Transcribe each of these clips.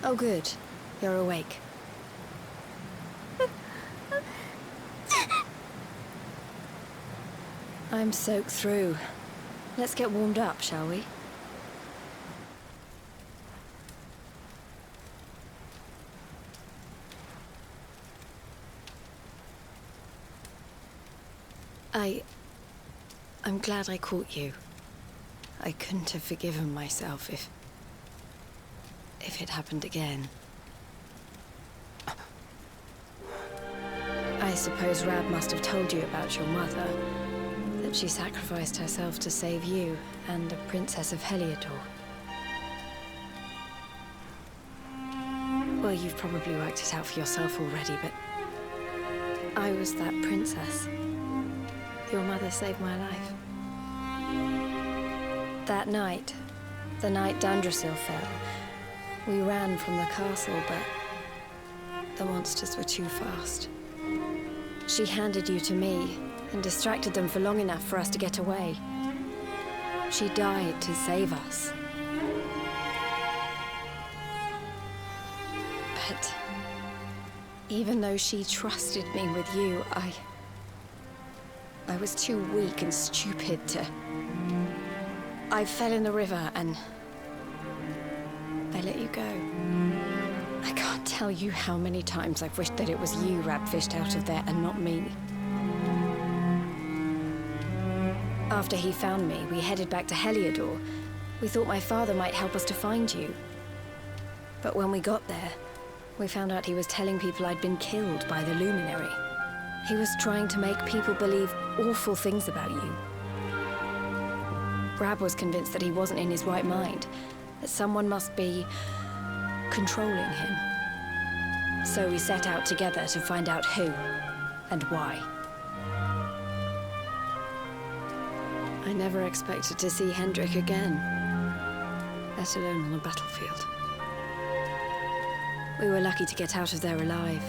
Oh, good. You're awake. I'm soaked through. Let's get warmed up, shall we? I'm glad I caught you. I couldn't have forgiven myself if it happened again. I suppose Rab must have told you about your mother, that she sacrificed herself to save you and the Princess of Heliodor. Well, you've probably worked it out for yourself already, but I was that princess. Your mother saved my life. That night, the night Dundrasil fell, we ran from the castle, but the monsters were too fast. She handed you to me and distracted them for long enough for us to get away. She died to save us. But even though she trusted me with you, I was too weak and stupid to... I fell in the river and I let you go. I can't tell you how many times I've wished that it was you Rab fished out of there and not me. After he found me, we headed back to Heliodor. We thought my father might help us to find you. But when we got there, we found out he was telling people I'd been killed by the Luminary. He was trying to make people believe awful things about you. Rab was convinced that he wasn't in his right mind, that someone must be controlling him. So we set out together to find out who and why. I never expected to see Hendrik again, let alone on a battlefield. We were lucky to get out of there alive.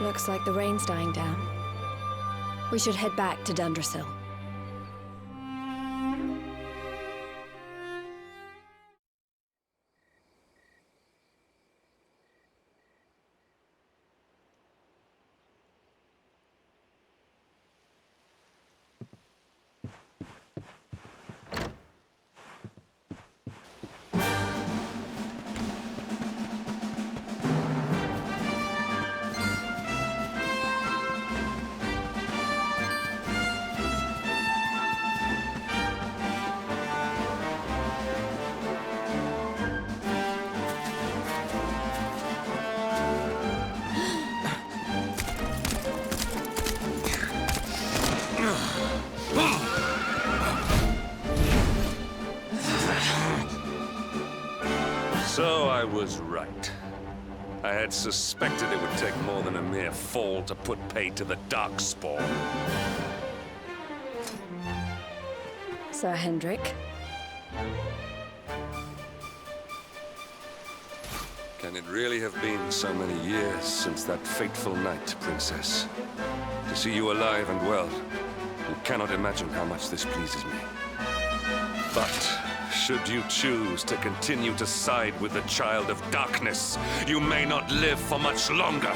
Looks like the rain's dying down. We should head back to Dundrasil. So I was right. I had suspected it would take more than a mere fall to put pay to the Darkspawn. Sir Hendrik? Can it really have been so many years since that fateful night, Princess? To see you alive and well, you cannot imagine how much this pleases me. But should you choose to continue to side with the Child of Darkness, you may not live for much longer.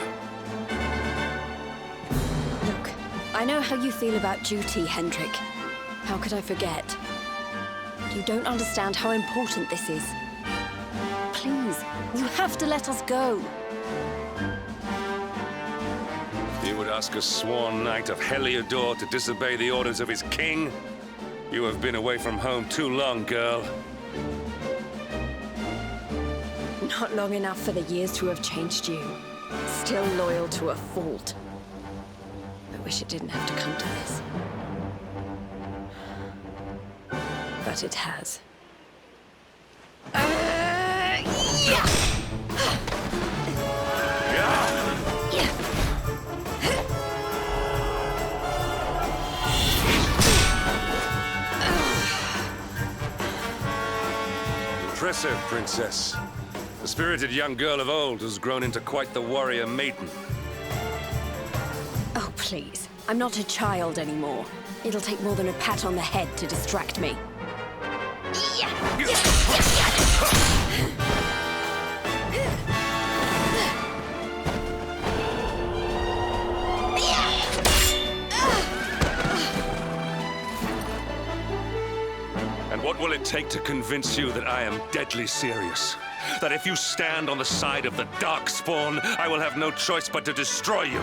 Look, I know how you feel about duty, Hendrik. How could I forget? You don't understand how important this is. Please, you have to let us go. You would ask a sworn knight of Heliodor to disobey the orders of his king? You have been away from home too long, girl. Not long enough for the years to have changed you. Still loyal to a fault. I wish it didn't have to come to this. but it has. Impressive, Princess. The spirited young girl of old has grown into quite the warrior maiden. Oh, please. I'm not a child anymore. It'll take more than a pat on the head to distract me. And what will it take to convince you that I am deadly serious? That if you stand on the side of the Darkspawn, I will have no choice but to destroy you?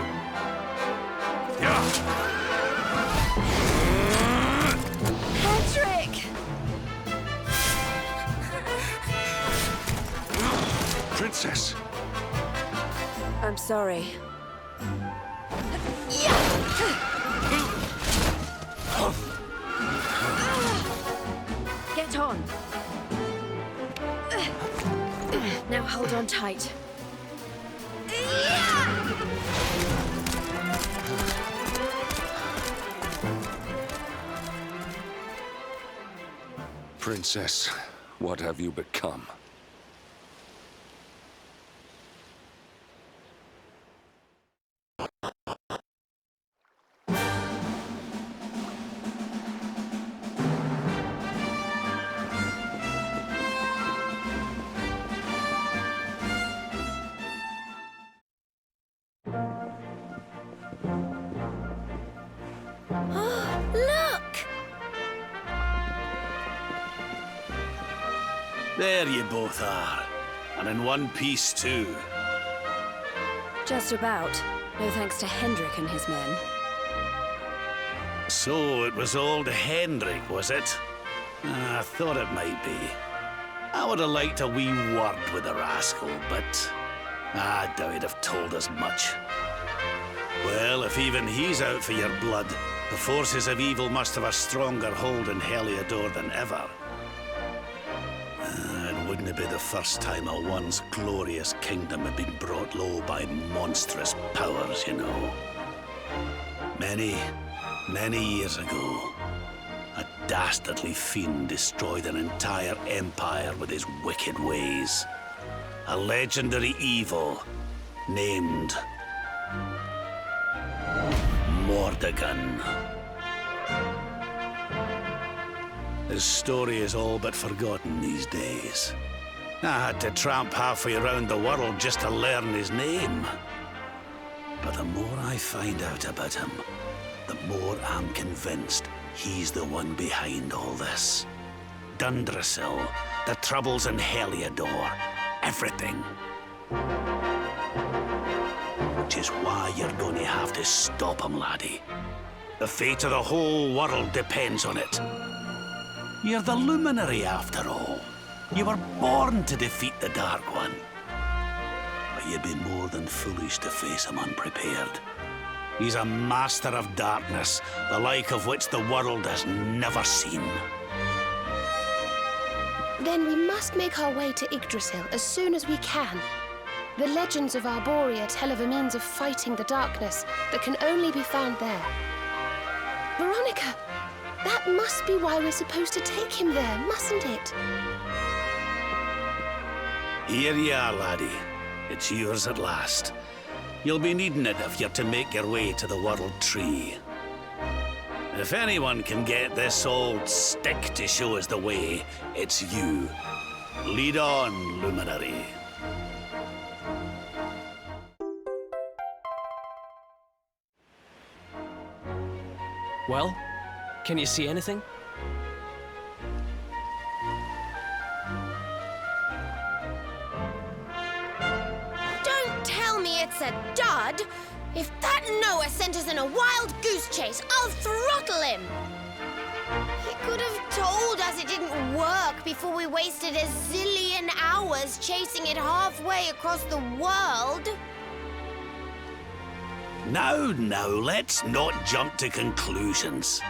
Patrick! Princess! I'm sorry. Get on. Now hold on tight. Princess, what have you become? Look! There you both are. And in one piece, too. Just about. No thanks to Hendrik and his men. So it was old Hendrik, was it? I thought it might be. I would have liked a wee word with the rascal, but I doubt he'd have told us much. Well, if even he's out for your blood, the forces of evil must have a stronger hold in Heliodor than ever. It wouldn't be the first time a once glorious kingdom had been brought low by monstrous powers, you know. Many years ago, a dastardly fiend destroyed an entire empire with his wicked ways. A legendary evil named Mordegon. His story is all but forgotten these days. I had to tramp halfway around the world just to learn his name. But the more I find out about him, the more I'm convinced he's the one behind all this. Dundrasil, the troubles in Heliodor, everything. Which is why you're going to have to stop him, laddie. The fate of the whole world depends on it. You're the luminary, after all. You were born to defeat the Dark One. But you'd be more than foolish to face him unprepared. He's a master of darkness, the like of which the world has never seen. Then we must make our way to Yggdrasil as soon as we can. The legends of Arborea tell of a means of fighting the darkness that can only be found there. Veronica, that must be why we're supposed to take him there, mustn't it? Here you are, laddie. It's yours at last. You'll be needing it if you're to make your way to the World Tree. If anyone can get this old stick to show us the way, it's you. Lead on, Luminary. Well, can you see anything? Don't tell me it's a dud! If that Noah sent us in a wild goose chase, I'll throttle him! He could have told us it didn't work before we wasted a zillion hours chasing it halfway across the world. Now, let's not jump to conclusions.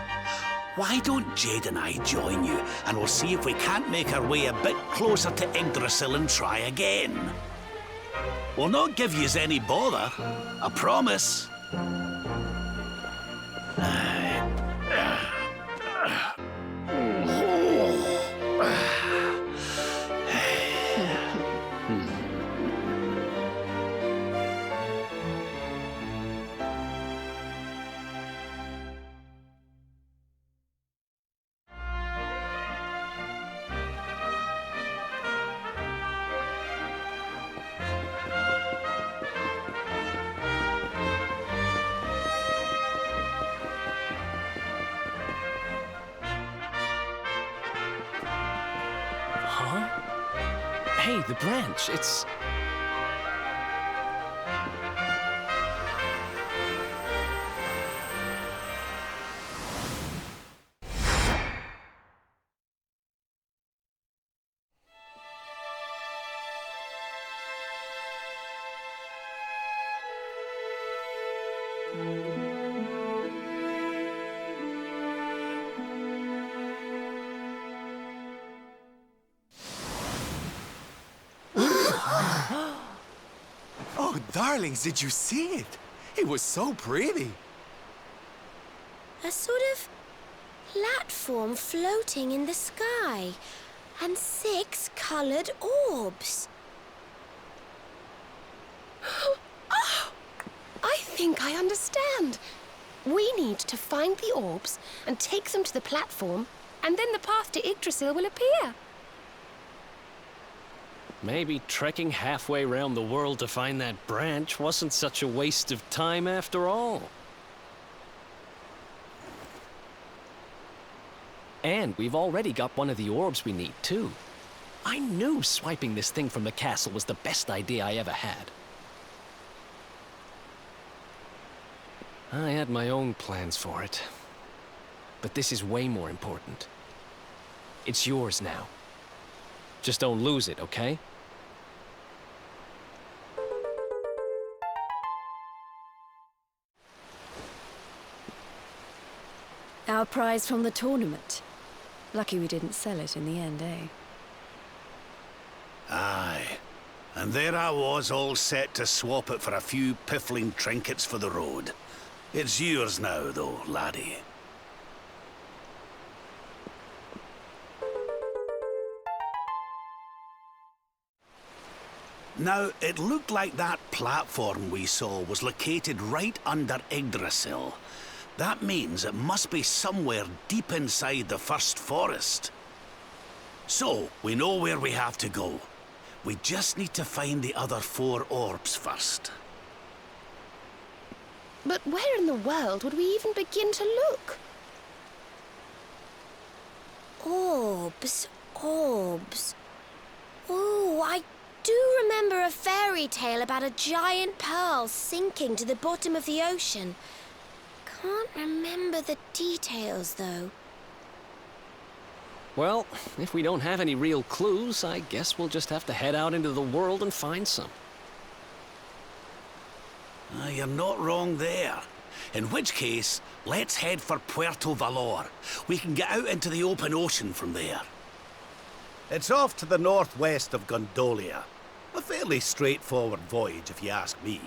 Why don't Jade and I join you, and we'll see if we can't make our way a bit closer to Yggdrasil and try again. We'll not give yous any bother, I promise. Huh? Hey, the branch, it's... Oh, darlings, did you see it? It was so pretty. A sort of platform floating in the sky, and 6 coloured orbs. Oh, I think I understand. We need to find the orbs and take them to the platform, and then the path to Yggdrasil will appear. Maybe trekking halfway around the world to find that branch wasn't such a waste of time after all. And we've already got one of the orbs we need, too. I knew swiping this thing from the castle was the best idea I ever had. I had my own plans for it. But this is way more important. It's yours now. Just don't lose it, okay? Our prize from the tournament. Lucky we didn't sell it in the end, eh? Aye. And there I was, all set to swap it for a few piffling trinkets for the road. It's yours now, though, laddie. Now, it looked like that platform we saw was located right under Yggdrasil. That means it must be somewhere deep inside the first forest. So, we know where we have to go. We just need to find the other 4 orbs first. But where in the world would we even begin to look? Orbs, orbs. Oh, I do remember a fairy tale about a giant pearl sinking to the bottom of the ocean. Can't remember the details, though. Well, if we don't have any real clues, I guess we'll just have to head out into the world and find some. You're not wrong there. In which case, let's head for Puerto Valor. We can get out into the open ocean from there. It's off to the northwest of Gondolia. A fairly straightforward voyage, if you ask me.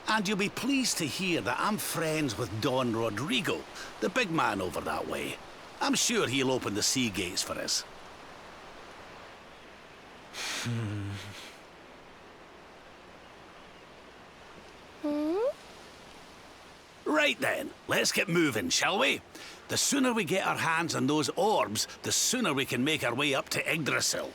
And you'll be pleased to hear that I'm friends with Don Rodrigo, the big man over that way. I'm sure he'll open the sea gates for us. Right then, let's get moving, shall we? The sooner we get our hands on those orbs, the sooner we can make our way up to Yggdrasil.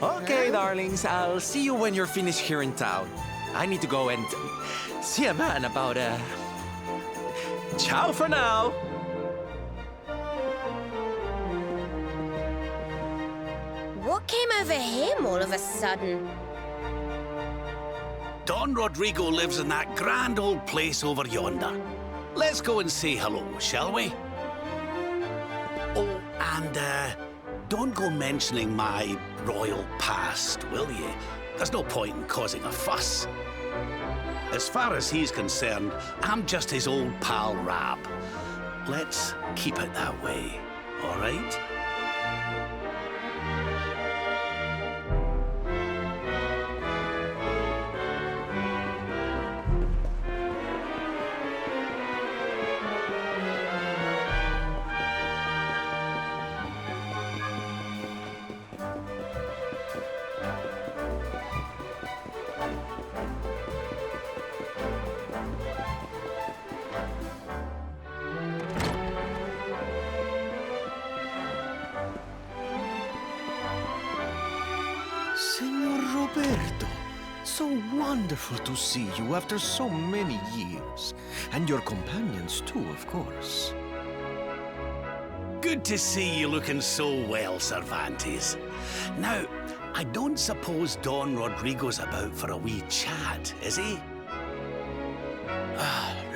Okay, darlings, I'll see you when you're finished here in town. I need to go and see a man about Ciao for now. What came over him all of a sudden? Don Rodrigo lives in that grand old place over yonder. Let's go and say hello, shall we? Oh, and don't go mentioning my royal past, will you? There's no point in causing a fuss. As far as he's concerned, I'm just his old pal Rab. Let's keep it that way, all right? Senor Roberto, so wonderful to see you after so many years. And your companions too, of course. Good to see you looking so well, Cervantes. Now, I don't suppose Don Rodrigo's about for a wee chat, is he?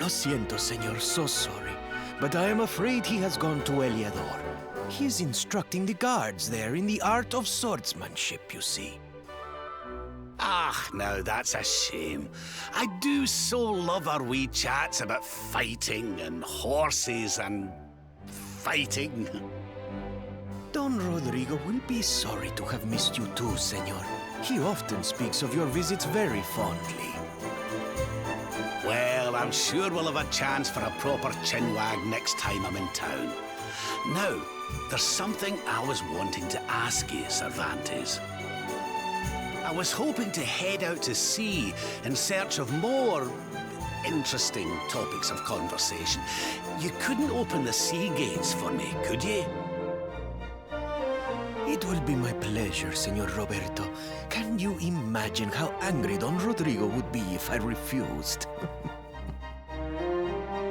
Lo siento, senor, so sorry. But I am afraid he has gone to Eliador. He is instructing the guards there in the art of swordsmanship, you see. Ah, now that's a shame. I do so love our wee chats about fighting and horses and fighting. Don Rodrigo will be sorry to have missed you too, senor. He often speaks of your visits very fondly. Well, I'm sure we'll have a chance for a proper chinwag next time I'm in town. Now, there's something I was wanting to ask you, Cervantes. I was hoping to head out to sea in search of more interesting topics of conversation. You couldn't open the sea gates for me, could you? It will be my pleasure, Senor Roberto. Can you imagine how angry Don Rodrigo would be if I refused?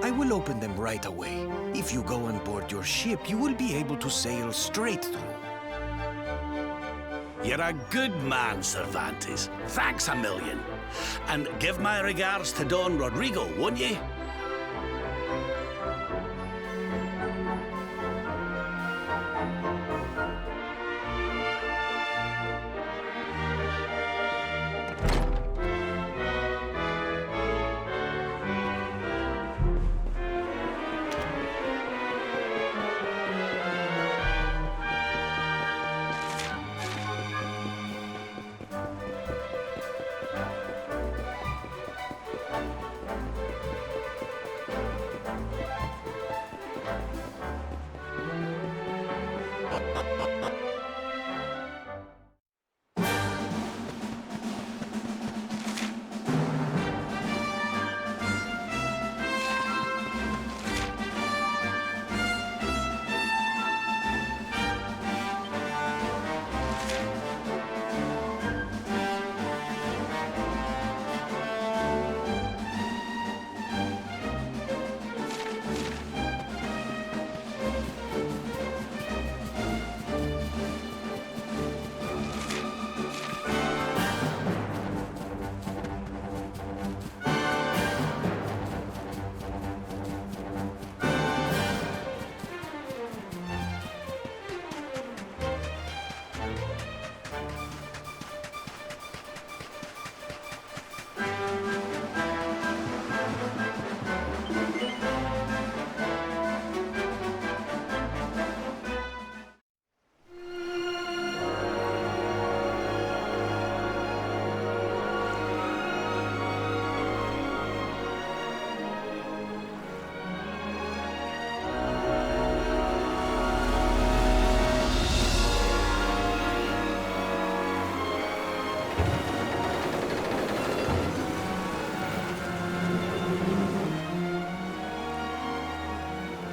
I will open them right away. If you go on board your ship, you will be able to sail straight through. You're a good man, Cervantes. Thanks a million. And give my regards to Don Rodrigo, won't you?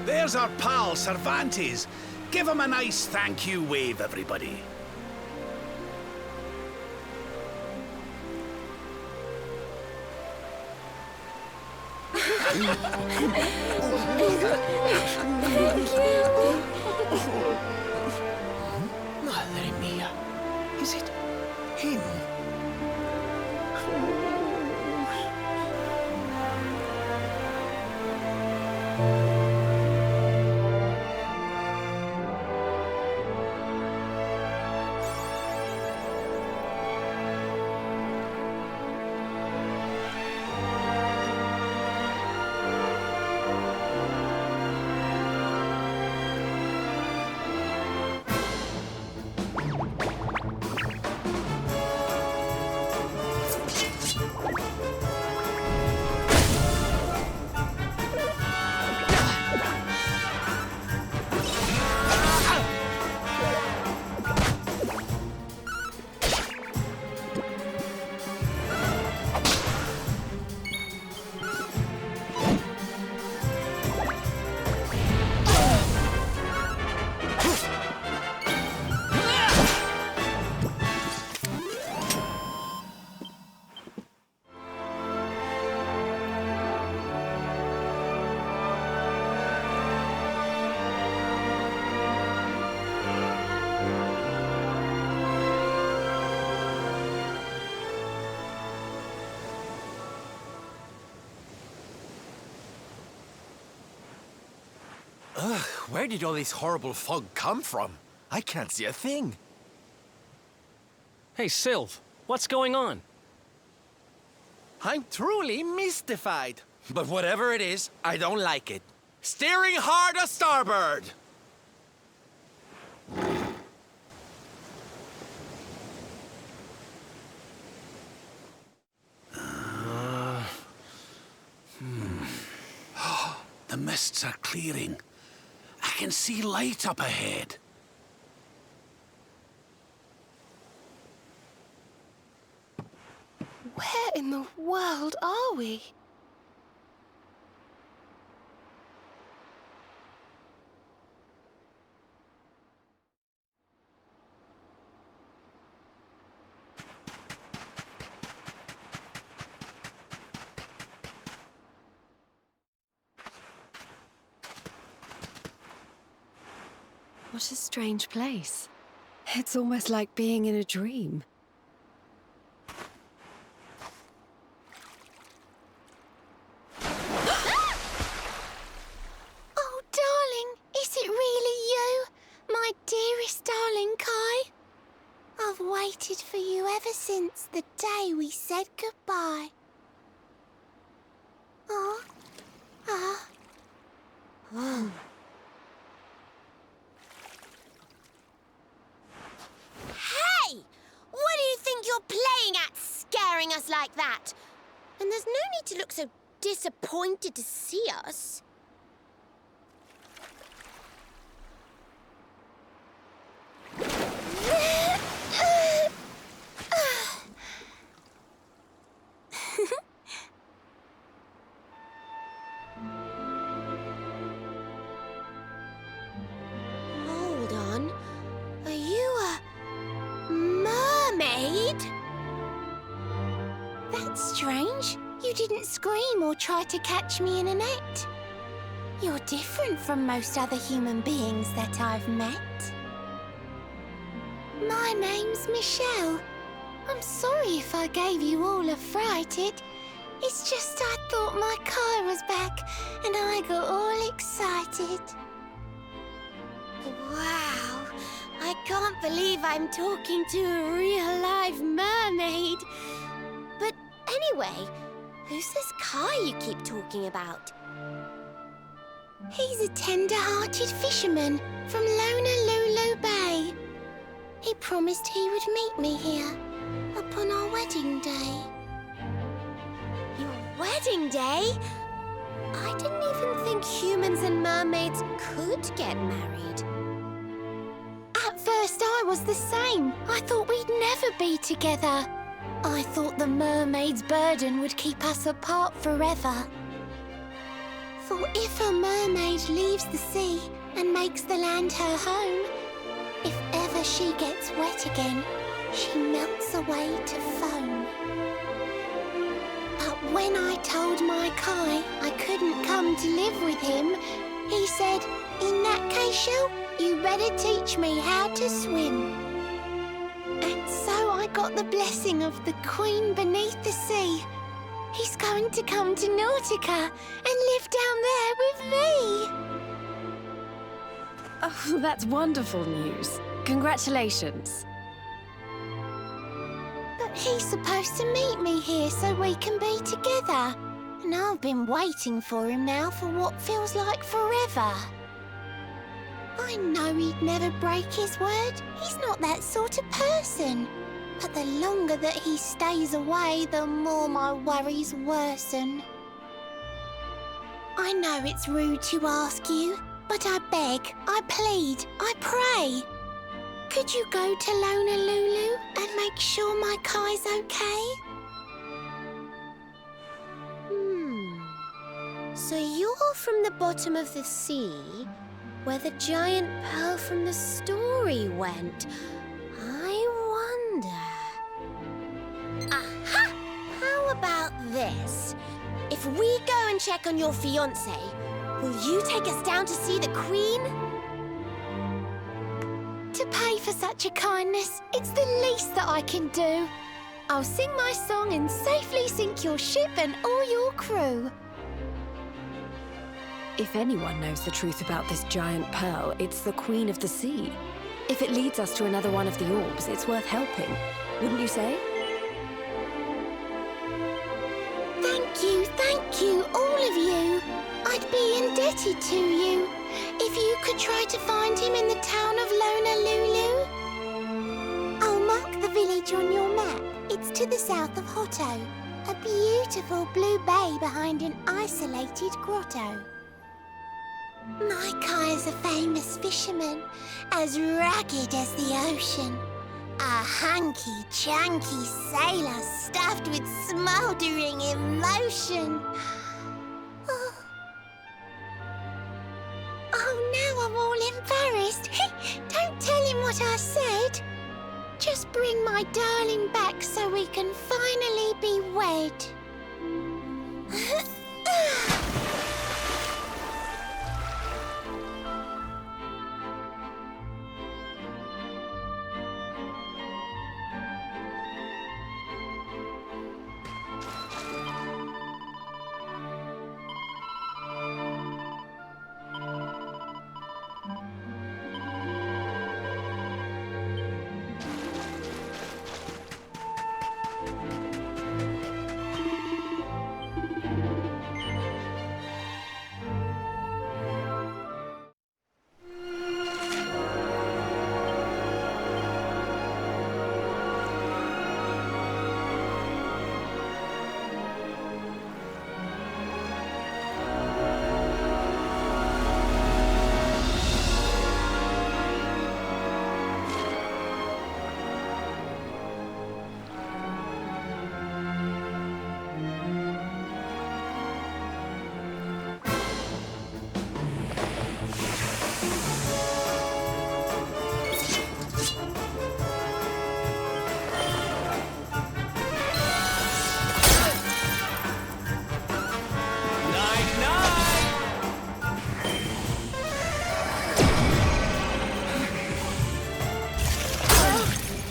There's our pal, Cervantes. Give him a nice thank you wave, everybody. Madre mia. Is it him? Ugh, where did all this horrible fog come from? I can't see a thing. Hey, Sylv, what's going on? I'm truly mystified. But whatever it is, I don't like it. Steering hard a starboard! The mists are clearing. I can see light up ahead. Where in the world are we? What a strange place. It's almost like being in a dream. Oh, darling, is it really you? My dearest darling Kai? I've waited for you ever since the day we said goodbye. Oh. Hey! What do you think you're playing at, scaring us like that? And there's no need to look so disappointed to see us. Hold on. Are you a mermaid? That's strange. You didn't scream or try to catch me in a net. You're different from most other human beings that I've met. My name's Michelle. I'm sorry if I gave you all a fright. It's just I thought my Kai was back and I got all excited. Wow, I can't believe I'm talking to a real live mermaid. But anyway, who's this Kai you keep talking about? He's a tender-hearted fisherman from Lulu Bay. He promised he would meet me here upon our wedding day. Your wedding day? I didn't even think humans and mermaids could get married. At first I was the same. I thought we'd never be together. I thought the mermaid's burden would keep us apart forever. For if a mermaid leaves the sea and makes the land her home, if ever she gets wet again, she melts away to foam. But when I told my Kai I couldn't come to live with him, he said, "In that case, Shell, you better teach me how to swim." And so I got the blessing of the Queen beneath the sea. He's going to come to Nautica and live down there with me. Oh, that's wonderful news. Congratulations. But he's supposed to meet me here so we can be together. And I've been waiting for him now for what feels like forever. I know he'd never break his word. He's not that sort of person. But the longer that he stays away, the more my worries worsen. I know it's rude to ask you, but I beg, I plead, I pray. Could you go to Lulu and make sure my Kai's okay? So you're from the bottom of the sea, where the giant pearl from the story went. I wonder... Aha! How about this? If we go and check on your fiancé, will you take us down to see the Queen? To pay for such a kindness, it's the least that I can do. I'll sing my song and safely sink your ship and all your crew. If anyone knows the truth about this giant pearl, it's the Queen of the Sea. If it leads us to another one of the orbs, it's worth helping. Wouldn't you say? Thank you, all of you. I'd be indebted to you. If you could try to find him in the town of Lulu. I'll mark the village on your map. It's to the south of Hotto. A beautiful blue bay behind an isolated grotto. My Kai is a famous fisherman, as rugged as the ocean. A hanky-chanky sailor stuffed with smouldering emotion. Oh, now I'm all embarrassed. Don't tell him what I said. Just bring my darling back so we can finally be wed.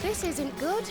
This isn't good.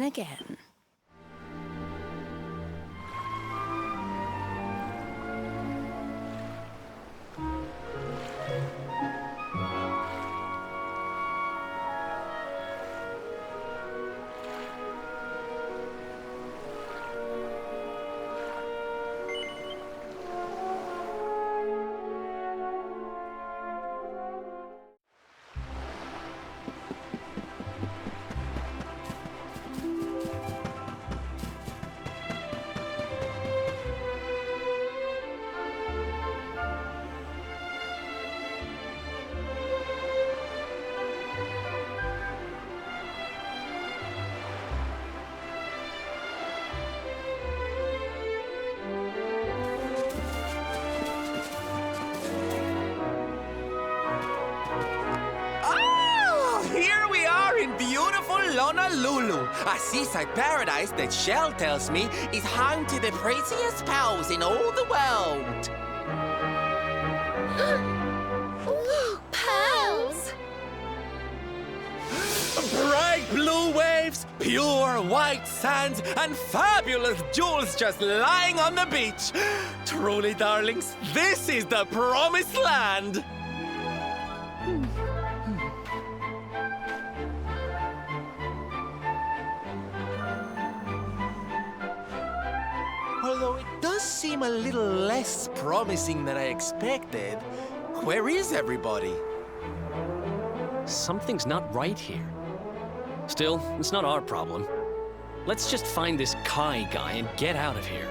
again. Here we are in beautiful Honolulu, a seaside paradise that Shell tells me is home to the prettiest pals in all the world. Pearls! Bright blue waves, pure white sands, and fabulous jewels just lying on the beach. Truly, darlings, this is the promised land. Although it does seem a little less promising than I expected. Where is everybody? Something's not right here. Still, it's not our problem. Let's just find this Kai guy and get out of here.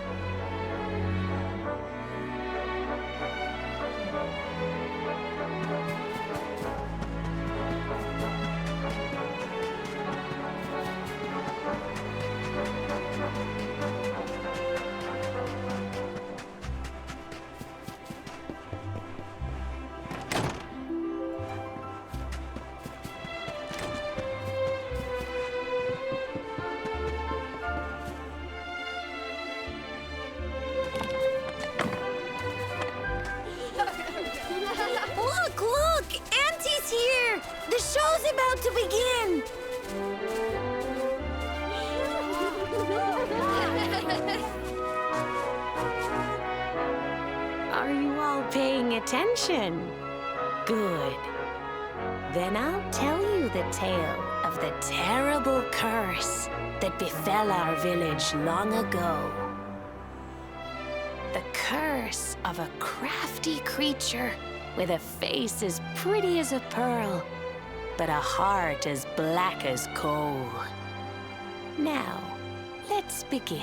Look! Auntie's here! The show's about to begin! Are you all paying attention? Good. Then I'll tell you the tale of the terrible curse that befell our village long ago. The curse of a crafty creature with a face as pretty as a pearl, but a heart as black as coal. Now, let's begin.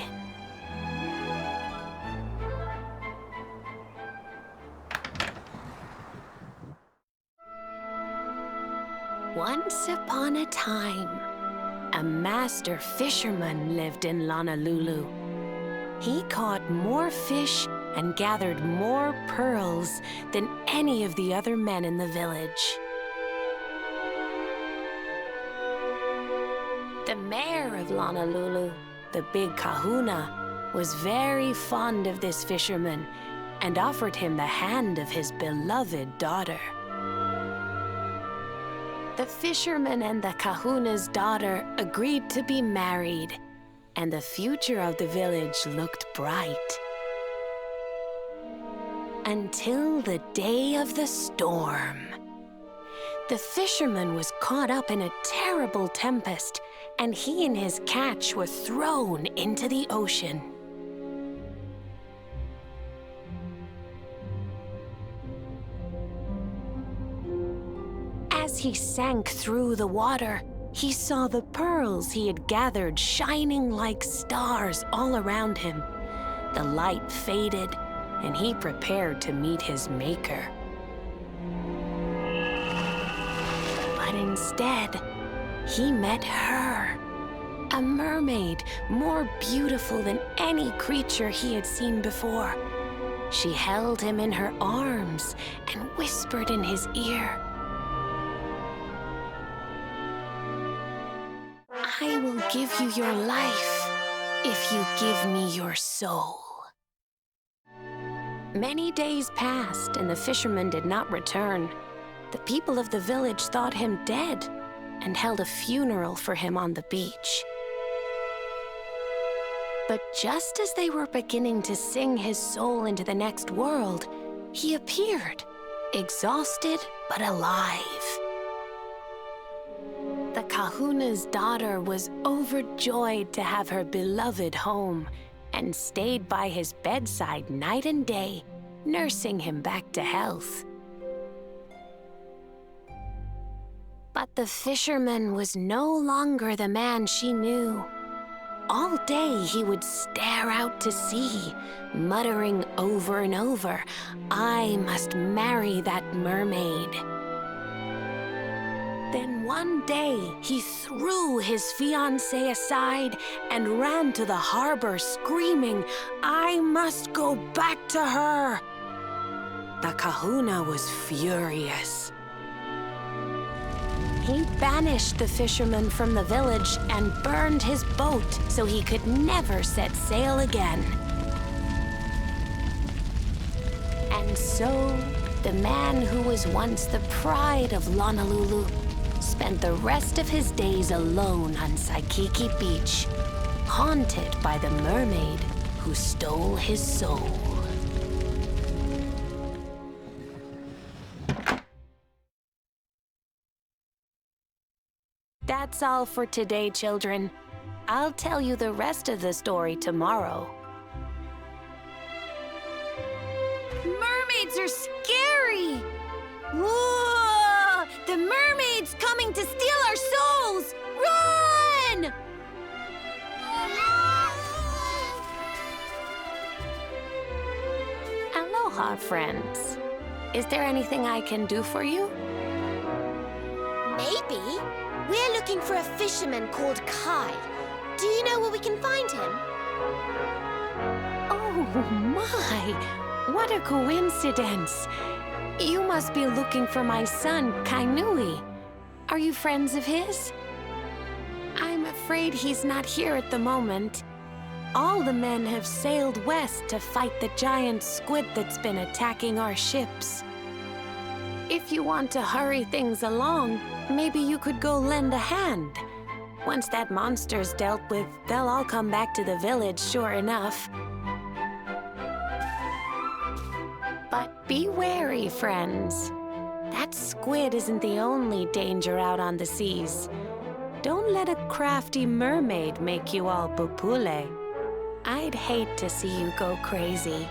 Once upon a time, a master fisherman lived in Honolulu. He caught more fish and gathered more pearls than any of the other men in the village. The mayor of Honolulu, the big kahuna, was very fond of this fisherman and offered him the hand of his beloved daughter. The fisherman and the kahuna's daughter agreed to be married, and the future of the village looked bright. Until the day of the storm. The fisherman was caught up in a terrible tempest, and he and his catch were thrown into the ocean. As he sank through the water, he saw the pearls he had gathered shining like stars all around him. The light faded, and he prepared to meet his maker. But instead, he met her, a mermaid more beautiful than any creature he had seen before. She held him in her arms and whispered in his ear, "I will give you your life if you give me your soul." Many days passed, and the fisherman did not return. The people of the village thought him dead and held a funeral for him on the beach. But just as they were beginning to sing his soul into the next world, he appeared, exhausted but alive. The kahuna's daughter was overjoyed to have her beloved home and stayed by his bedside night and day, nursing him back to health. But the fisherman was no longer the man she knew. All day he would stare out to sea, muttering over and over, "I must marry that mermaid." Then one day he threw his fiancée aside and ran to the harbor screaming, "I must go back to her." The kahuna was furious. He banished the fisherman from the village and burned his boat so he could never set sail again. And so, the man who was once the pride of Honolulu spent the rest of his days alone on Saikiki Beach, haunted by the mermaid who stole his soul. That's all for today, children. I'll tell you the rest of the story tomorrow. Mermaids are scary! Whoa! The mermaid's coming to steal our souls! Run! Aloha, friends. Is there anything I can do for you? Maybe. We're looking for a fisherman called Kai. Do you know where we can find him? Oh, my! What a coincidence! You must be looking for my son, Kainui. Are you friends of his? I'm afraid he's not here at the moment. All the men have sailed west to fight the giant squid that's been attacking our ships. If you want to hurry things along, maybe you could go lend a hand. Once that monster's dealt with, they'll all come back to the village, sure enough. But be wary, friends. That squid isn't the only danger out on the seas. Don't let a crafty mermaid make you all pupule. I'd hate to see you go crazy.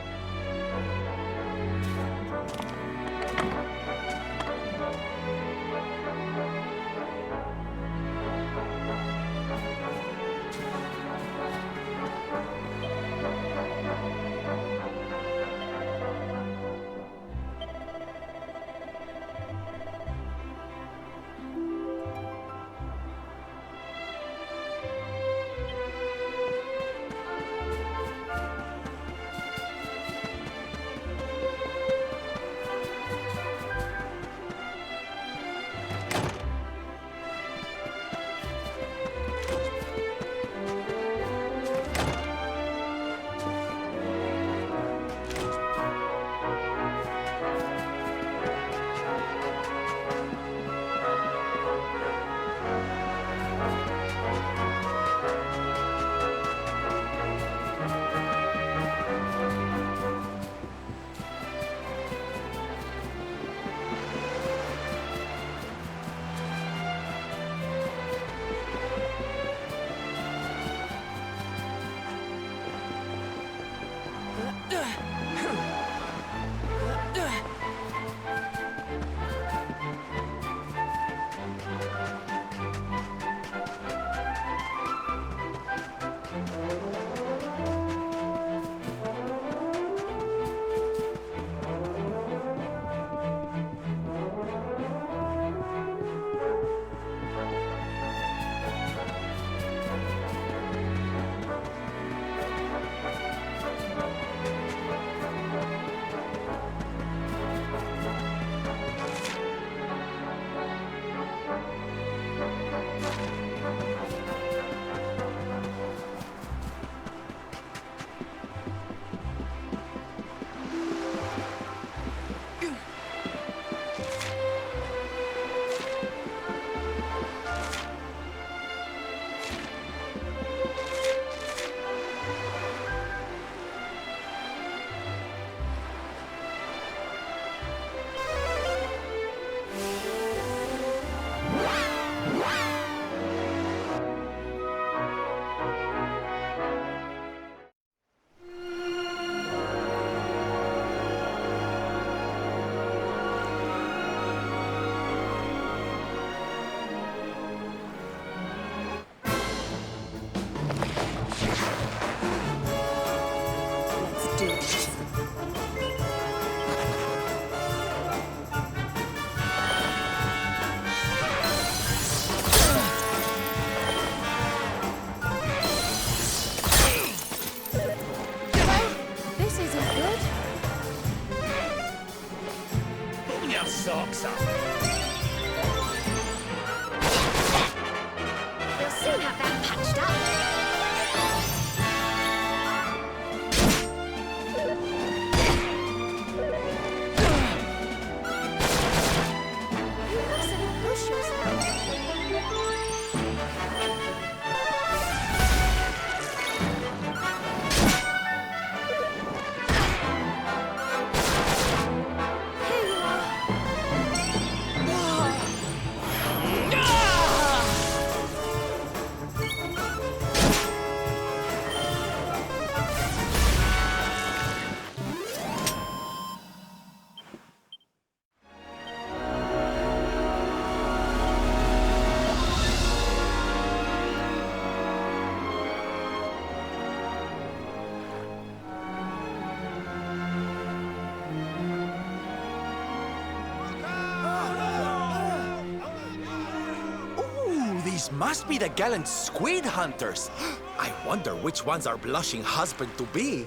socks up. We'll soon have that patched up. You mustn't push yourself. These must be the gallant squid hunters. I wonder which one's our blushing husband-to-be.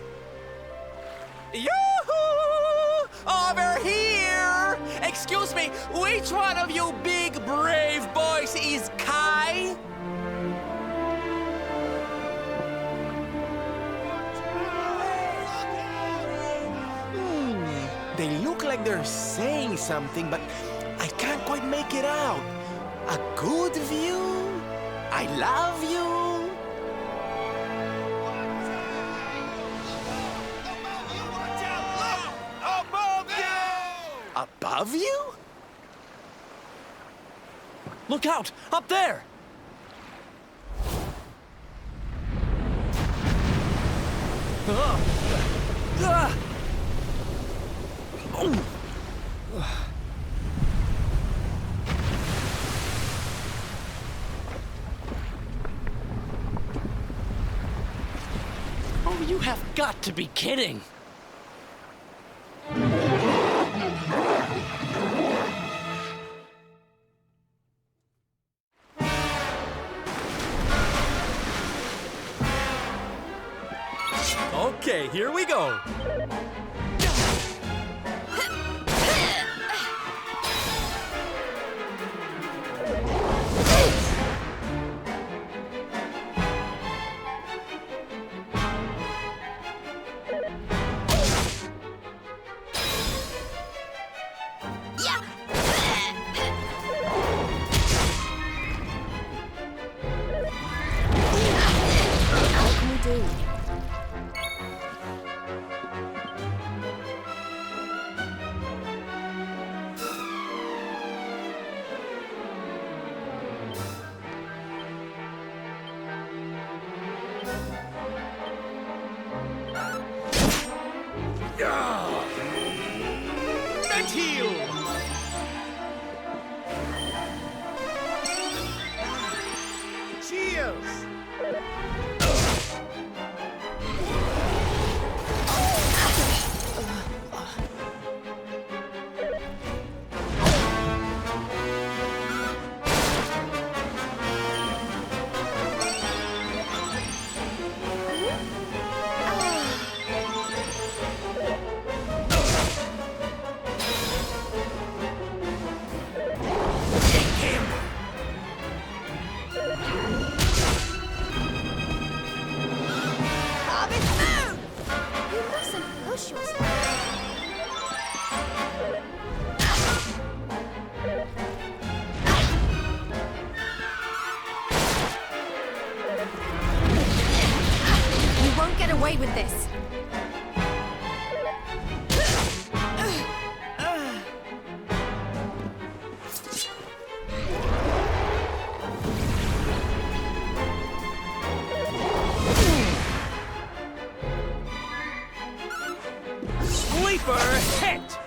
Yoo-hoo! Over here! Excuse me, which one of you big, brave boys is Kai? They look like they're saying something, but I can't quite make it out. A good view? I love you? Above you! Above you? Look out! Up there! Oh, you have got to be kidding! Okay, here we go. Away with this. Sleeper hit!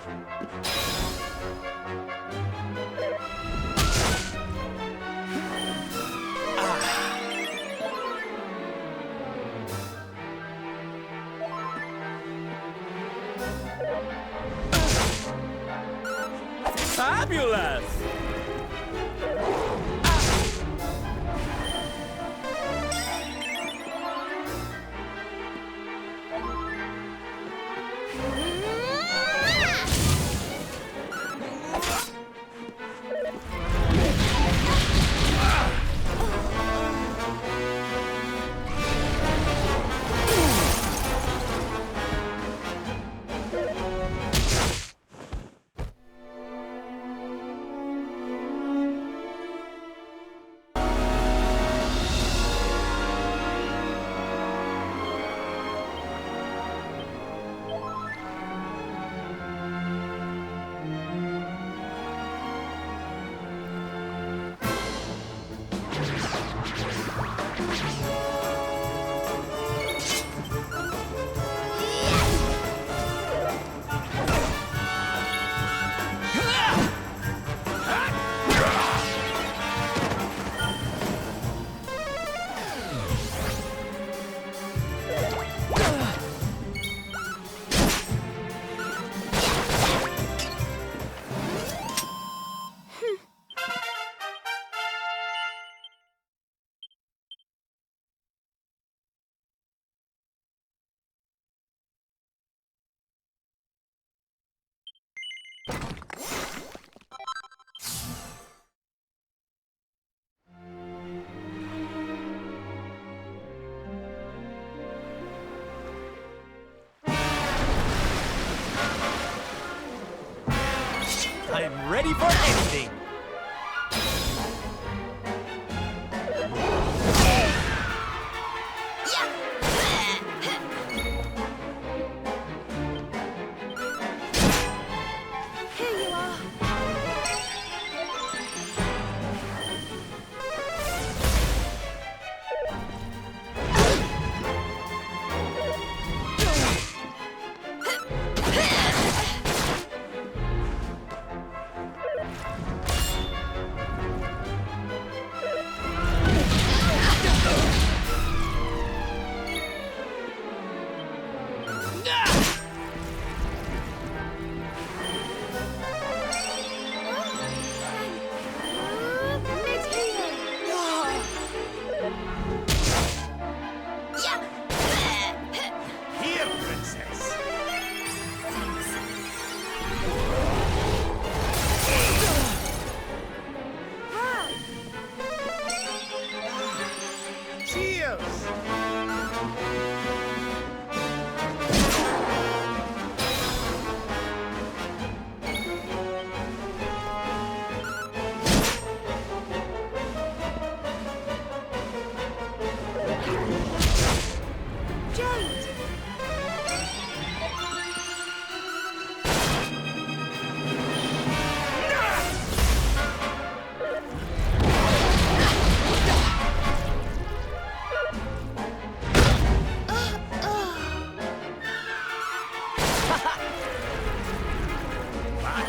Fabulous! I'm ready for anything.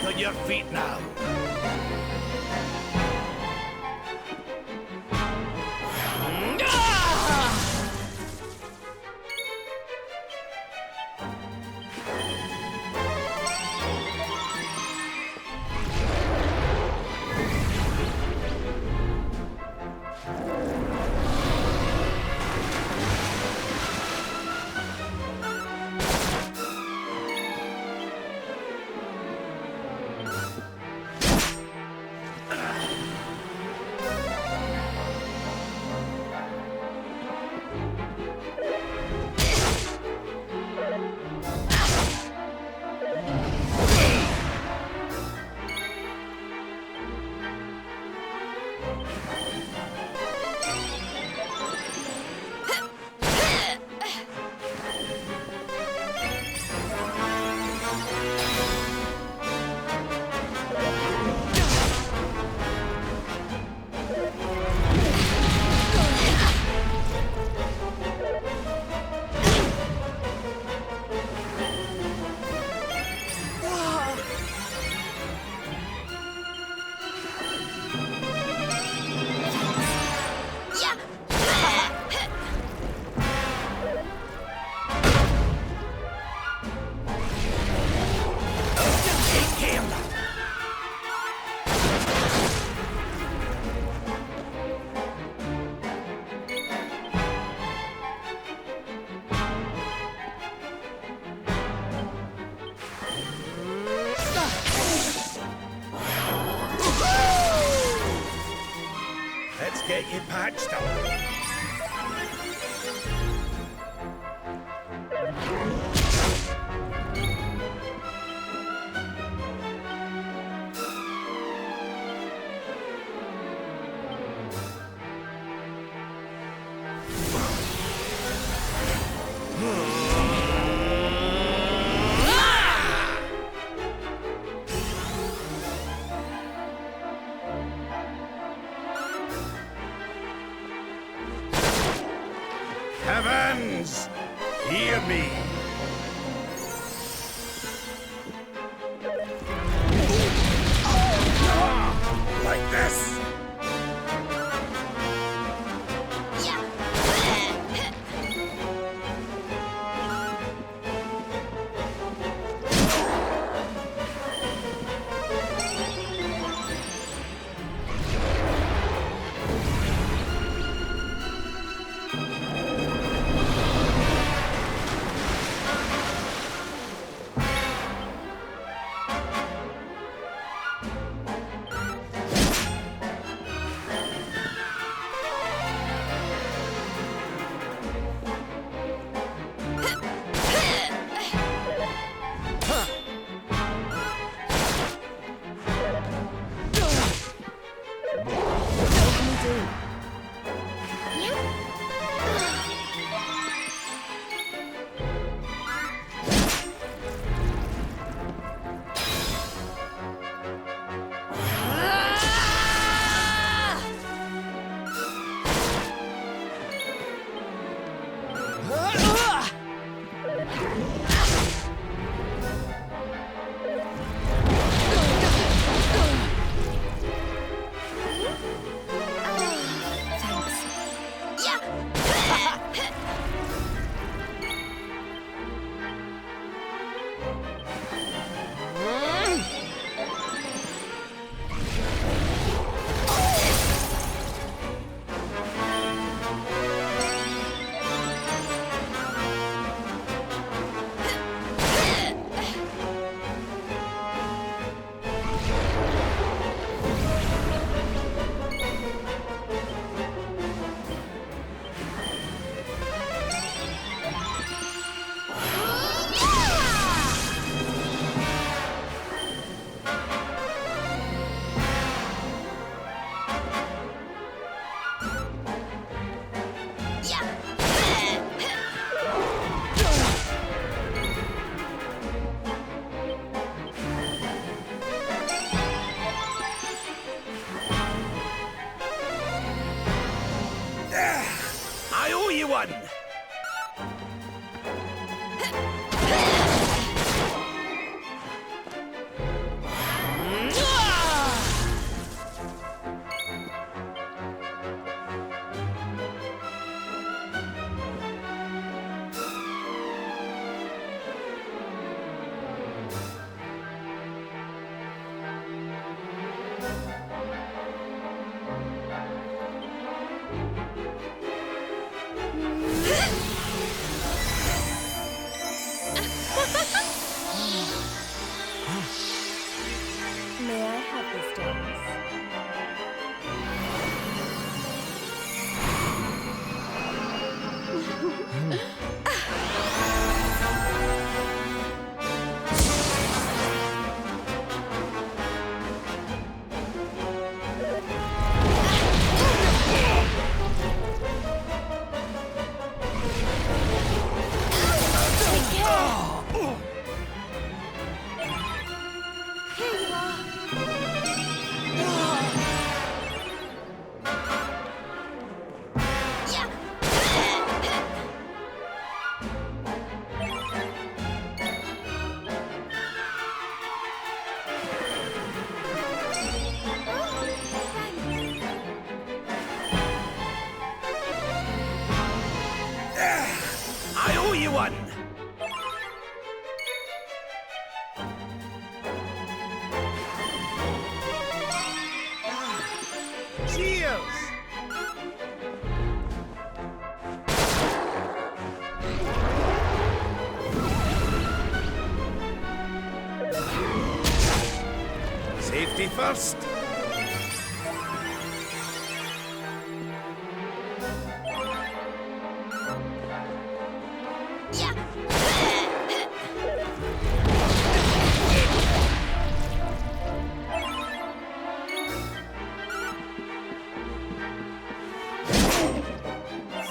On your feet now. Let's get you patched up. Heavens, hear me. Like this. this dance. I owe you one! Cheers! Safety first.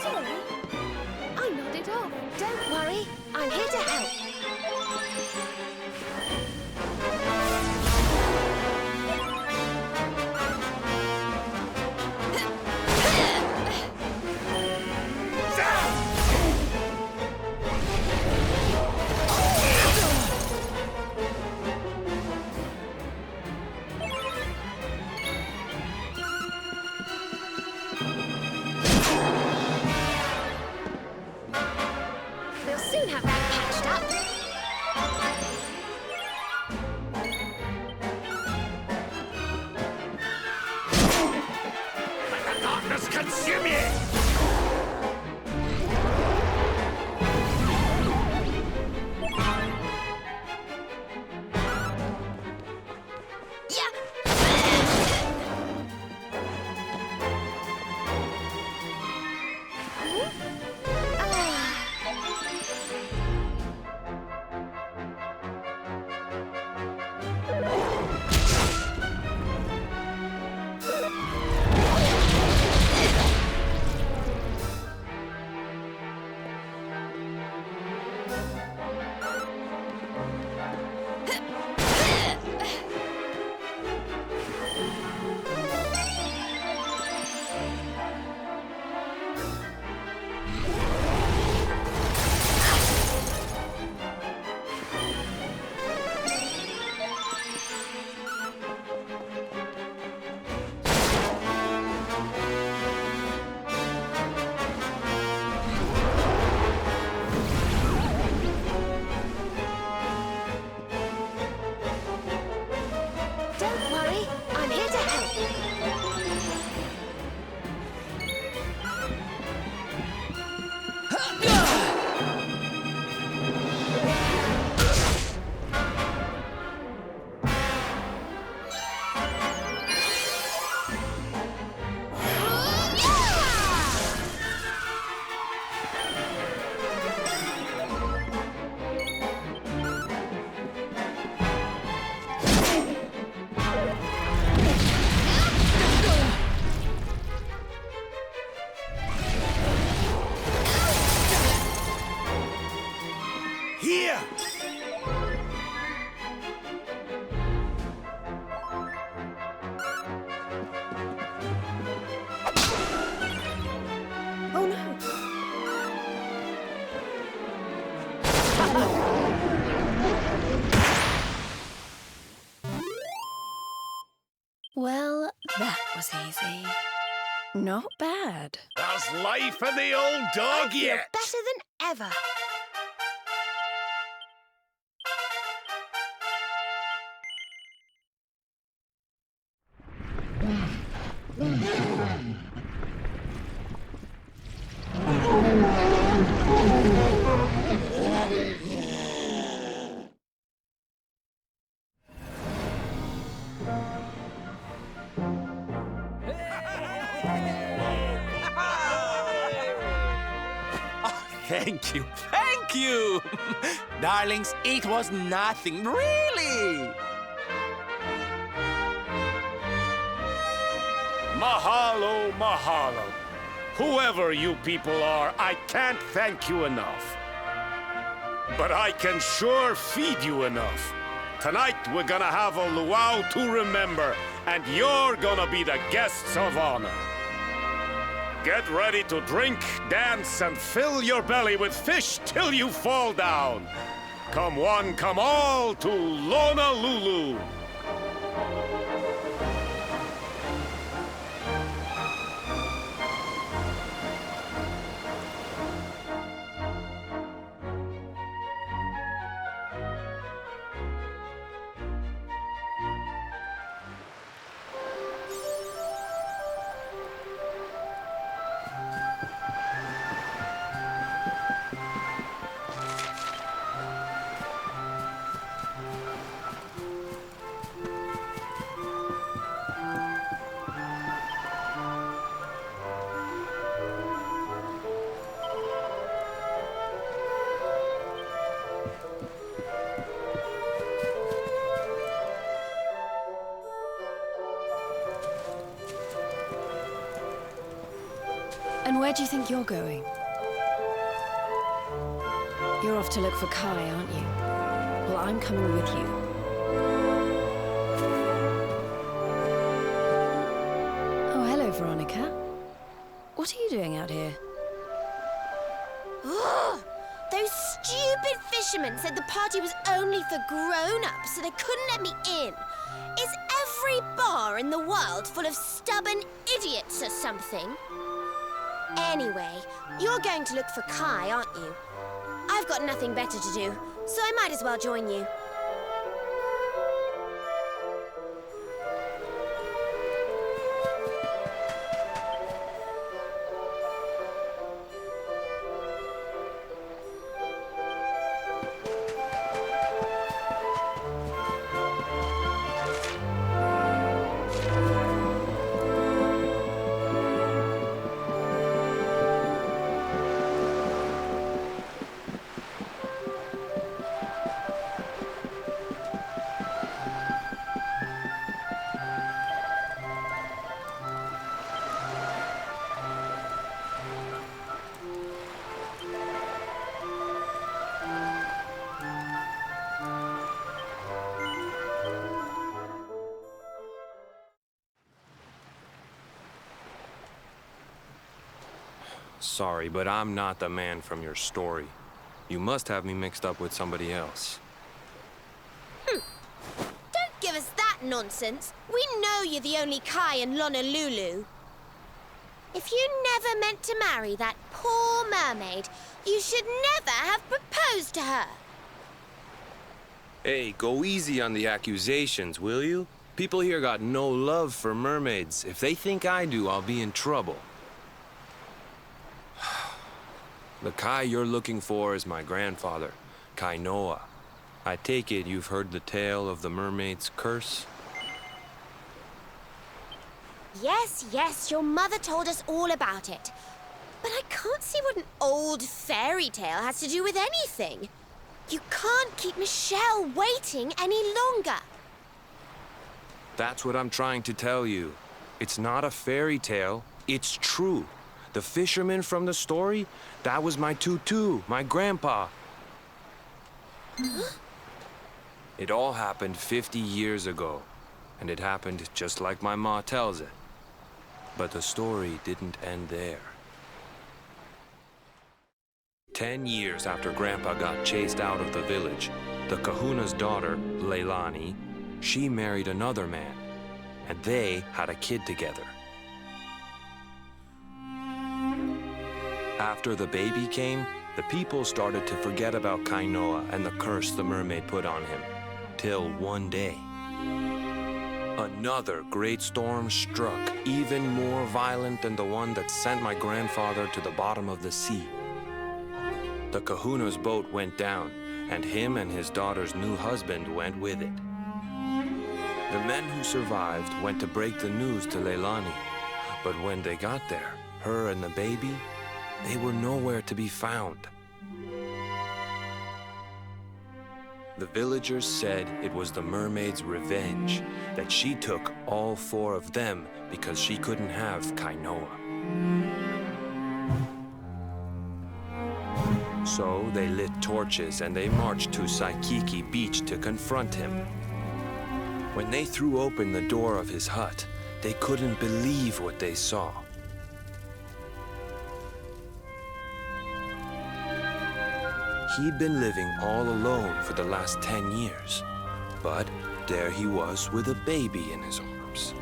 Sorry. I nodded off. Don't worry. I'm here to help. We'll soon have that patched up. Let the darkness consume you! Don't worry. I'm here to help. Here! Oh no. Well, that was easy. Not bad. There's life in the old dog You're yet! better than ever. Thank you, thank you! Darlings, it was nothing, really! Mahalo, mahalo. Whoever you people are, I can't thank you enough. But I can sure feed you enough. Tonight, we're gonna have a luau to remember, and you're gonna be the guests of honor. Get ready to drink, dance, and fill your belly with fish till you fall down. Come one, come all to Honolulu. And where do you think you're going? You're off to look for Kai, aren't you? Well, I'm coming with you. Oh, hello, Veronica. What are you doing out here? Ugh! Those stupid fishermen said the party was only for grown-ups, so they couldn't let me in. Is every bar in the world full of stubborn idiots or something? Anyway, you're going to look for Kai, aren't you? I've got nothing better to do, so I might as well join you. Sorry, but I'm not the man from your story. You must have me mixed up with somebody else. Don't give us that nonsense. We know you're the only Kai in Honolulu. If you never meant to marry that poor mermaid, you should never have proposed to her. Hey, go easy on the accusations, will you? People here got no love for mermaids. If they think I do, I'll be in trouble. The Kai you're looking for is my grandfather, Kainoa. I take it you've heard the tale of the mermaid's curse? Yes, yes, your mother told us all about it. But I can't see what an old fairy tale has to do with anything. You can't keep Michelle waiting any longer. That's what I'm trying to tell you. It's not a fairy tale, it's true. The fisherman from the story, that was my tutu, my grandpa. It all happened 50 years ago, and it happened just like my ma tells it. But the story didn't end there. 10 years after Grandpa got chased out of the village, the kahuna's daughter, Leilani, she married another man, and they had a kid together. After the baby came, the people started to forget about Kainoa and the curse the mermaid put on him. Till one day, another great storm struck, even more violent than the one that sent my grandfather to the bottom of the sea. The kahuna's boat went down, and him and his daughter's new husband went with it. The men who survived went to break the news to Leilani, but when they got there, her and the baby, they were nowhere to be found. The villagers said it was the mermaid's revenge, that she took all 4 of them because she couldn't have Kainoa. So they lit torches and they marched to Saikiki Beach to confront him. When they threw open the door of his hut, they couldn't believe what they saw. He'd been living all alone for the last 10 years, but there he was with a baby in his arms.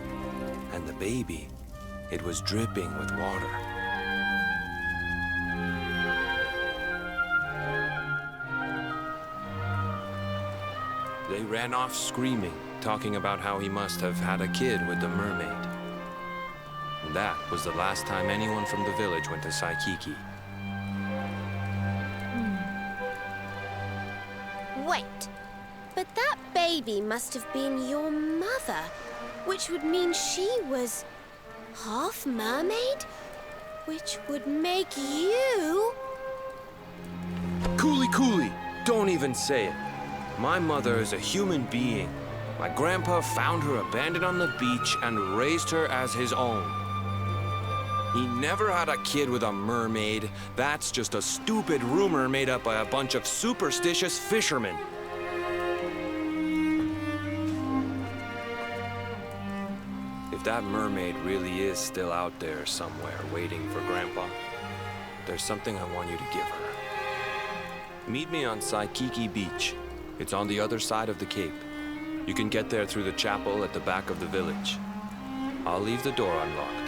And the baby, it was dripping with water. They ran off screaming, talking about how he must have had a kid with the mermaid. And that was the last time anyone from the village went to Saikiki. Wait, but that baby must have been your mother, which would mean she was half mermaid, which would make you... Cooley, don't even say it. My mother is a human being. My grandpa found her abandoned on the beach and raised her as his own. He never had a kid with a mermaid. That's just a stupid rumor made up by a bunch of superstitious fishermen. If that mermaid really is still out there somewhere waiting for Grandpa, there's something I want you to give her. Meet me on Saikiki Beach. It's on the other side of the cape. You can get there through the chapel at the back of the village. I'll leave the door unlocked.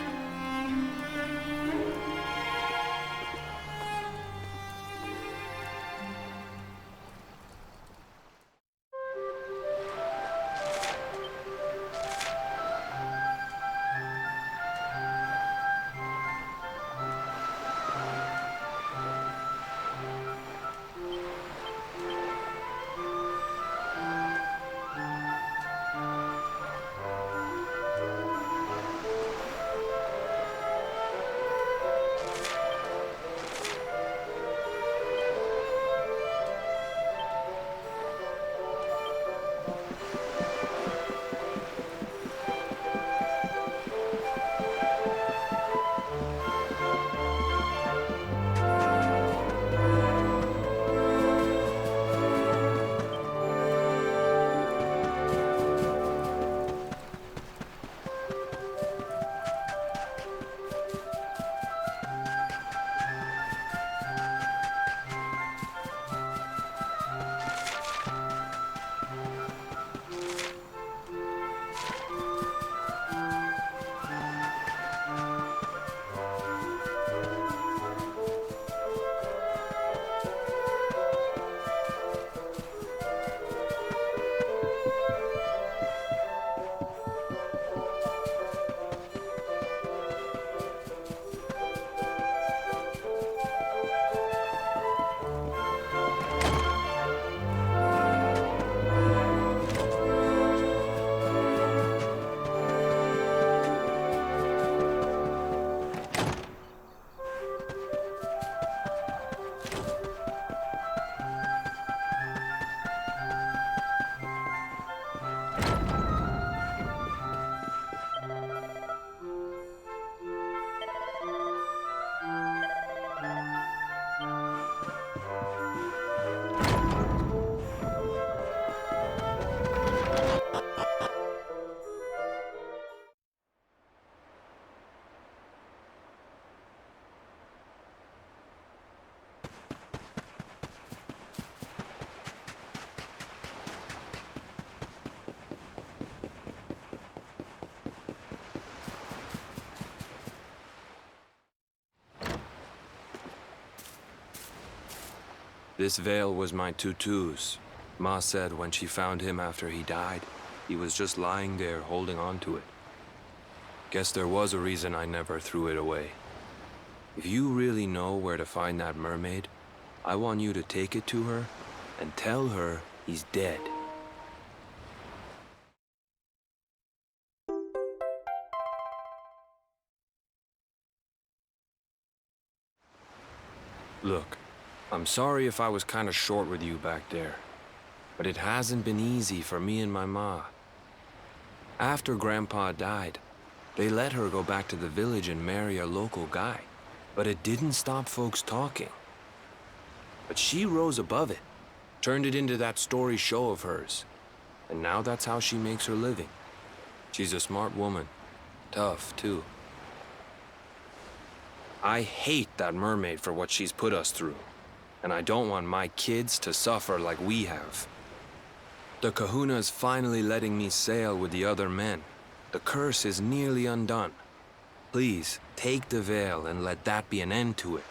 This veil was my tutu's. Ma said when she found him after he died, he was just lying there holding on to it. Guess there was a reason I never threw it away. If you really know where to find that mermaid, I want you to take it to her and tell her he's dead. Look, I'm sorry if I was kind of short with you back there, but it hasn't been easy for me and my ma. After Grandpa died, they let her go back to the village and marry a local guy, but it didn't stop folks talking. But she rose above it, turned it into that story show of hers, and now that's how she makes her living. She's a smart woman, tough too. I hate that mermaid for what she's put us through, and I don't want my kids to suffer like we have. The Kahuna's finally letting me sail with the other men. The curse is nearly undone. Please, take the veil and let that be an end to it.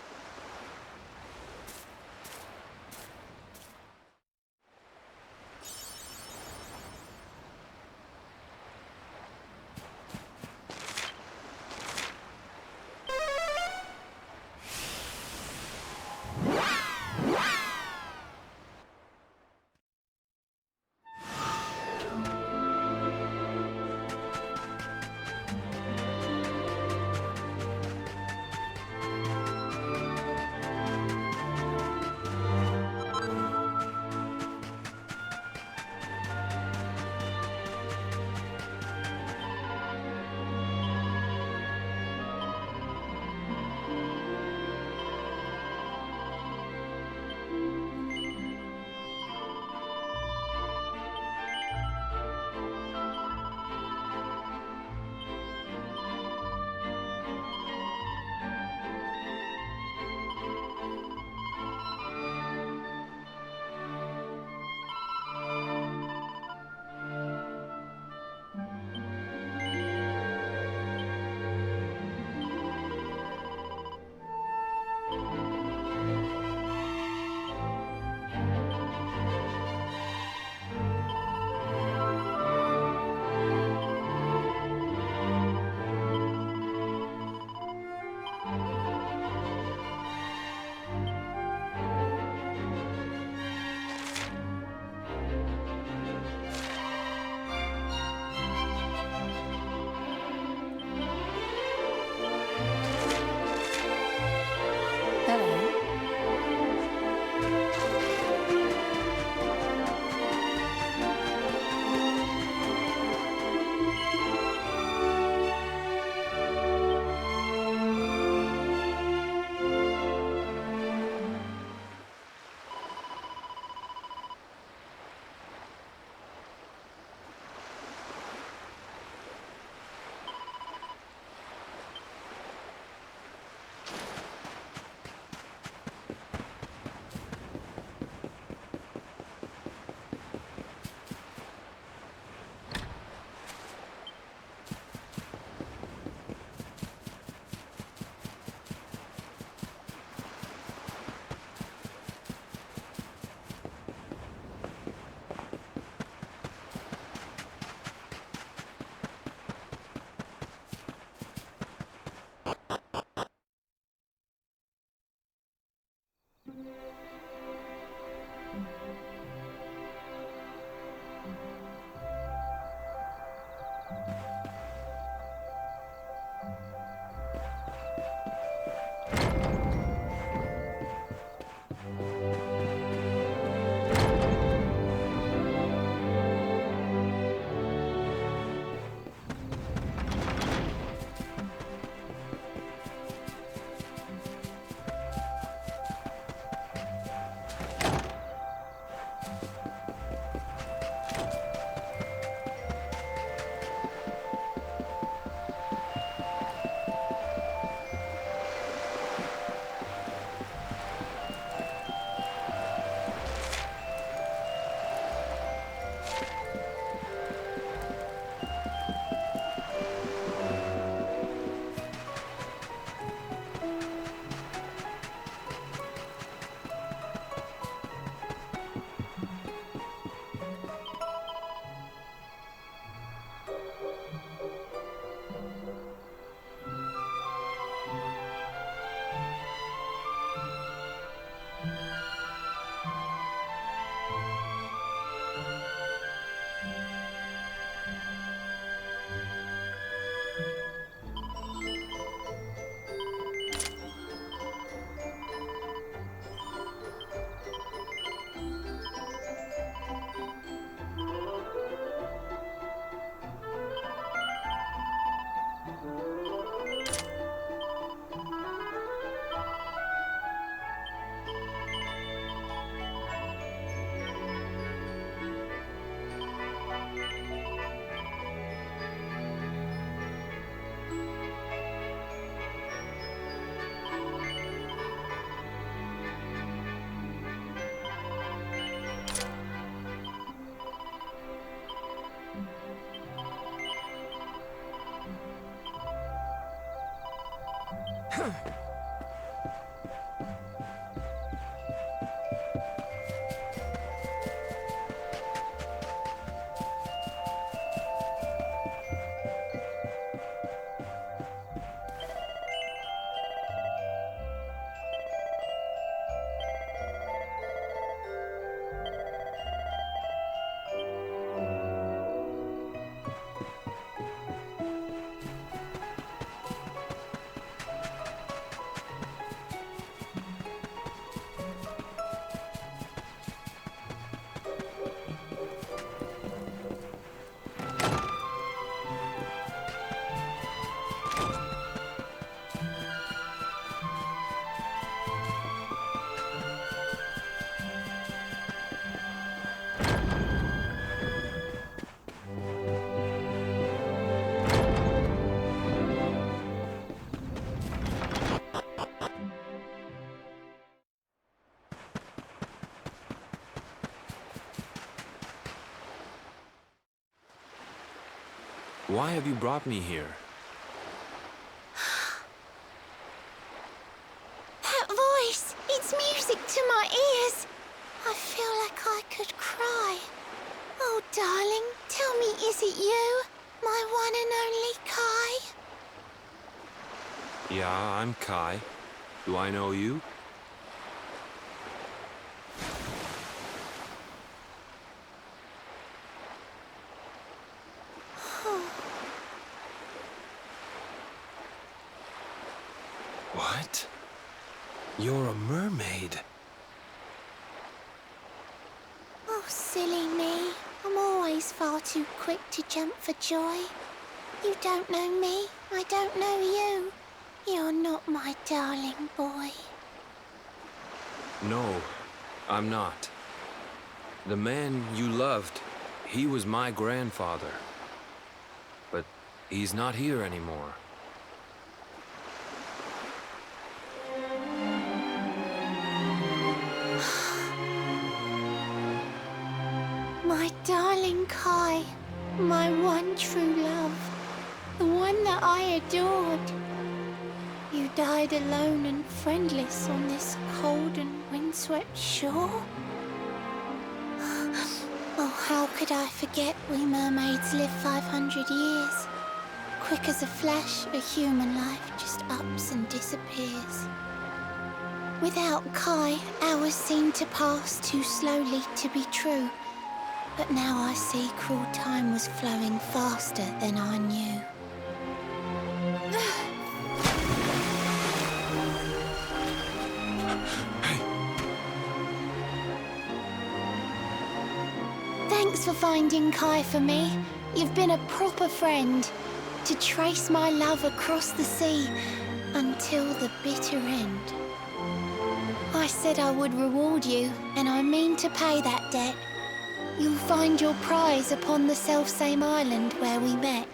Why have you brought me here? That voice! It's music to my ears! I feel like I could cry. Oh, darling, tell me, is it you? My one and only Kai? Yeah, I'm Kai. Do I know you? What? You're a mermaid. Oh, silly me. I'm always far too quick to jump for joy. You don't know me, I don't know you. You're not my darling boy. No, I'm not. The man you loved, he was my grandfather. But he's not here anymore. My darling Kai, my one true love, the one that I adored. You died alone and friendless on this cold and windswept shore? Oh, how could I forget we mermaids live 500 years? Quick as a flash, a human life just ups and disappears. Without Kai, hours seem to pass too slowly to be true. But now I see cruel time was flowing faster than I knew. Thanks for finding Kai for me. You've been a proper friend. To trace my love across the sea until the bitter end. I said I would reward you, and I mean to pay that debt. You'll find your prize upon the selfsame island where we met.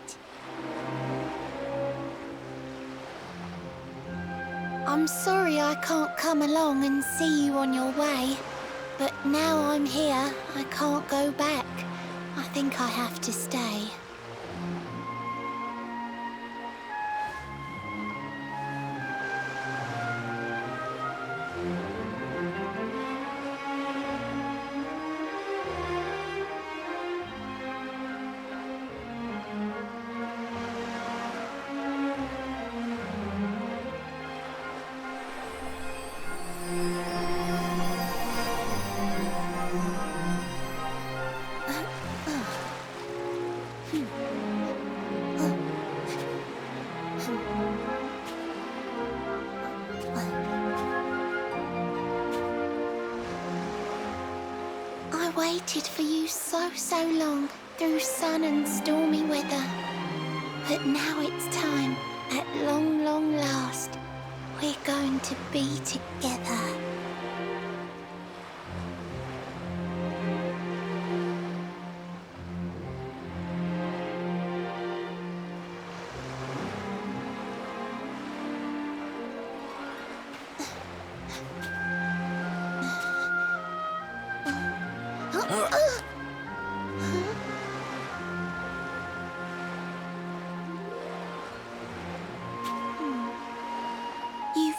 I'm sorry I can't come along and see you on your way, but now I'm here, I can't go back. I think I have to stay. I waited for you so long, through sun and stormy weather. But now it's time, at long last, we're going to be together.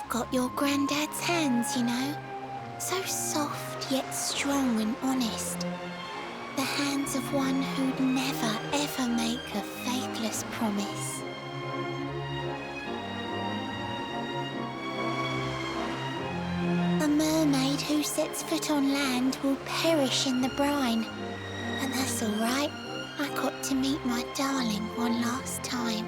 You've got your granddad's hands, you know. So soft yet strong and honest. The hands of one who'd never, ever make a faithless promise. A mermaid who sets foot on land will perish in the brine. And that's all right. I got to meet my darling one last time.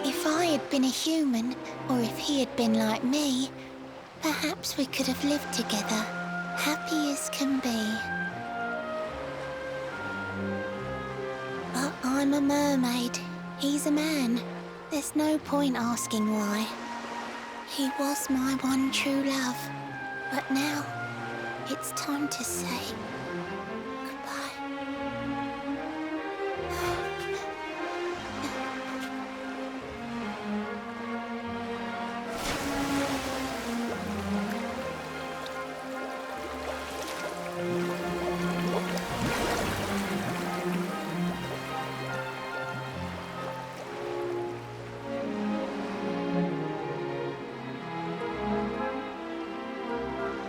If I had been a human, or if he had been like me, perhaps we could have lived together, happy as can be. But I'm a mermaid. He's a man. There's no point asking why. He was my one true love. But now, it's time to say goodbye.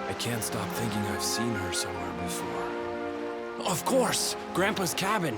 I can't stop thinking I've seen her somewhere before. Of course! Grandpa's cabin!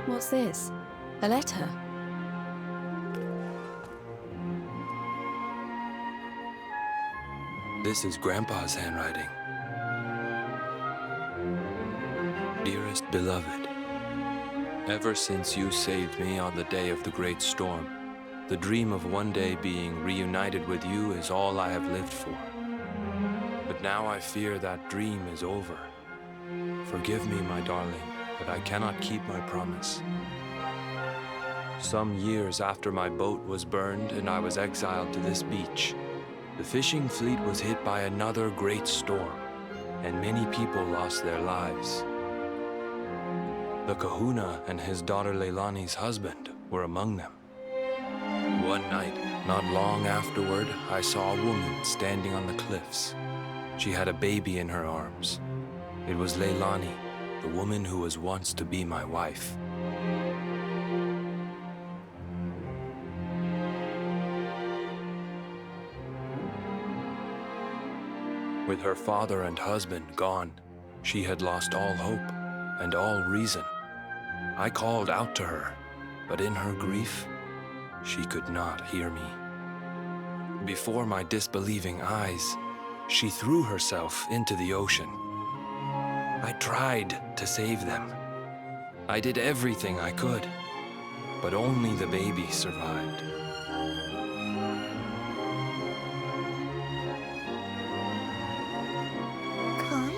What's this? A letter? This is Grandpa's handwriting. Dearest beloved, ever since you saved me on the day of the great storm, the dream of one day being reunited with you is all I have lived for. But now I fear that dream is over. Forgive me, my darling, but I cannot keep my promise. Some years after my boat was burned and I was exiled to this beach, the fishing fleet was hit by another great storm, and many people lost their lives. The kahuna and his daughter Leilani's husband were among them. One night, not long afterward, I saw a woman standing on the cliffs. She had a baby in her arms. It was Leilani, the woman who was once to be my wife. With her father and husband gone, she had lost all hope and all reason. I called out to her, but in her grief, she could not hear me. Before my disbelieving eyes, she threw herself into the ocean. I tried to save them. I did everything I could, but only the baby survived. Kai?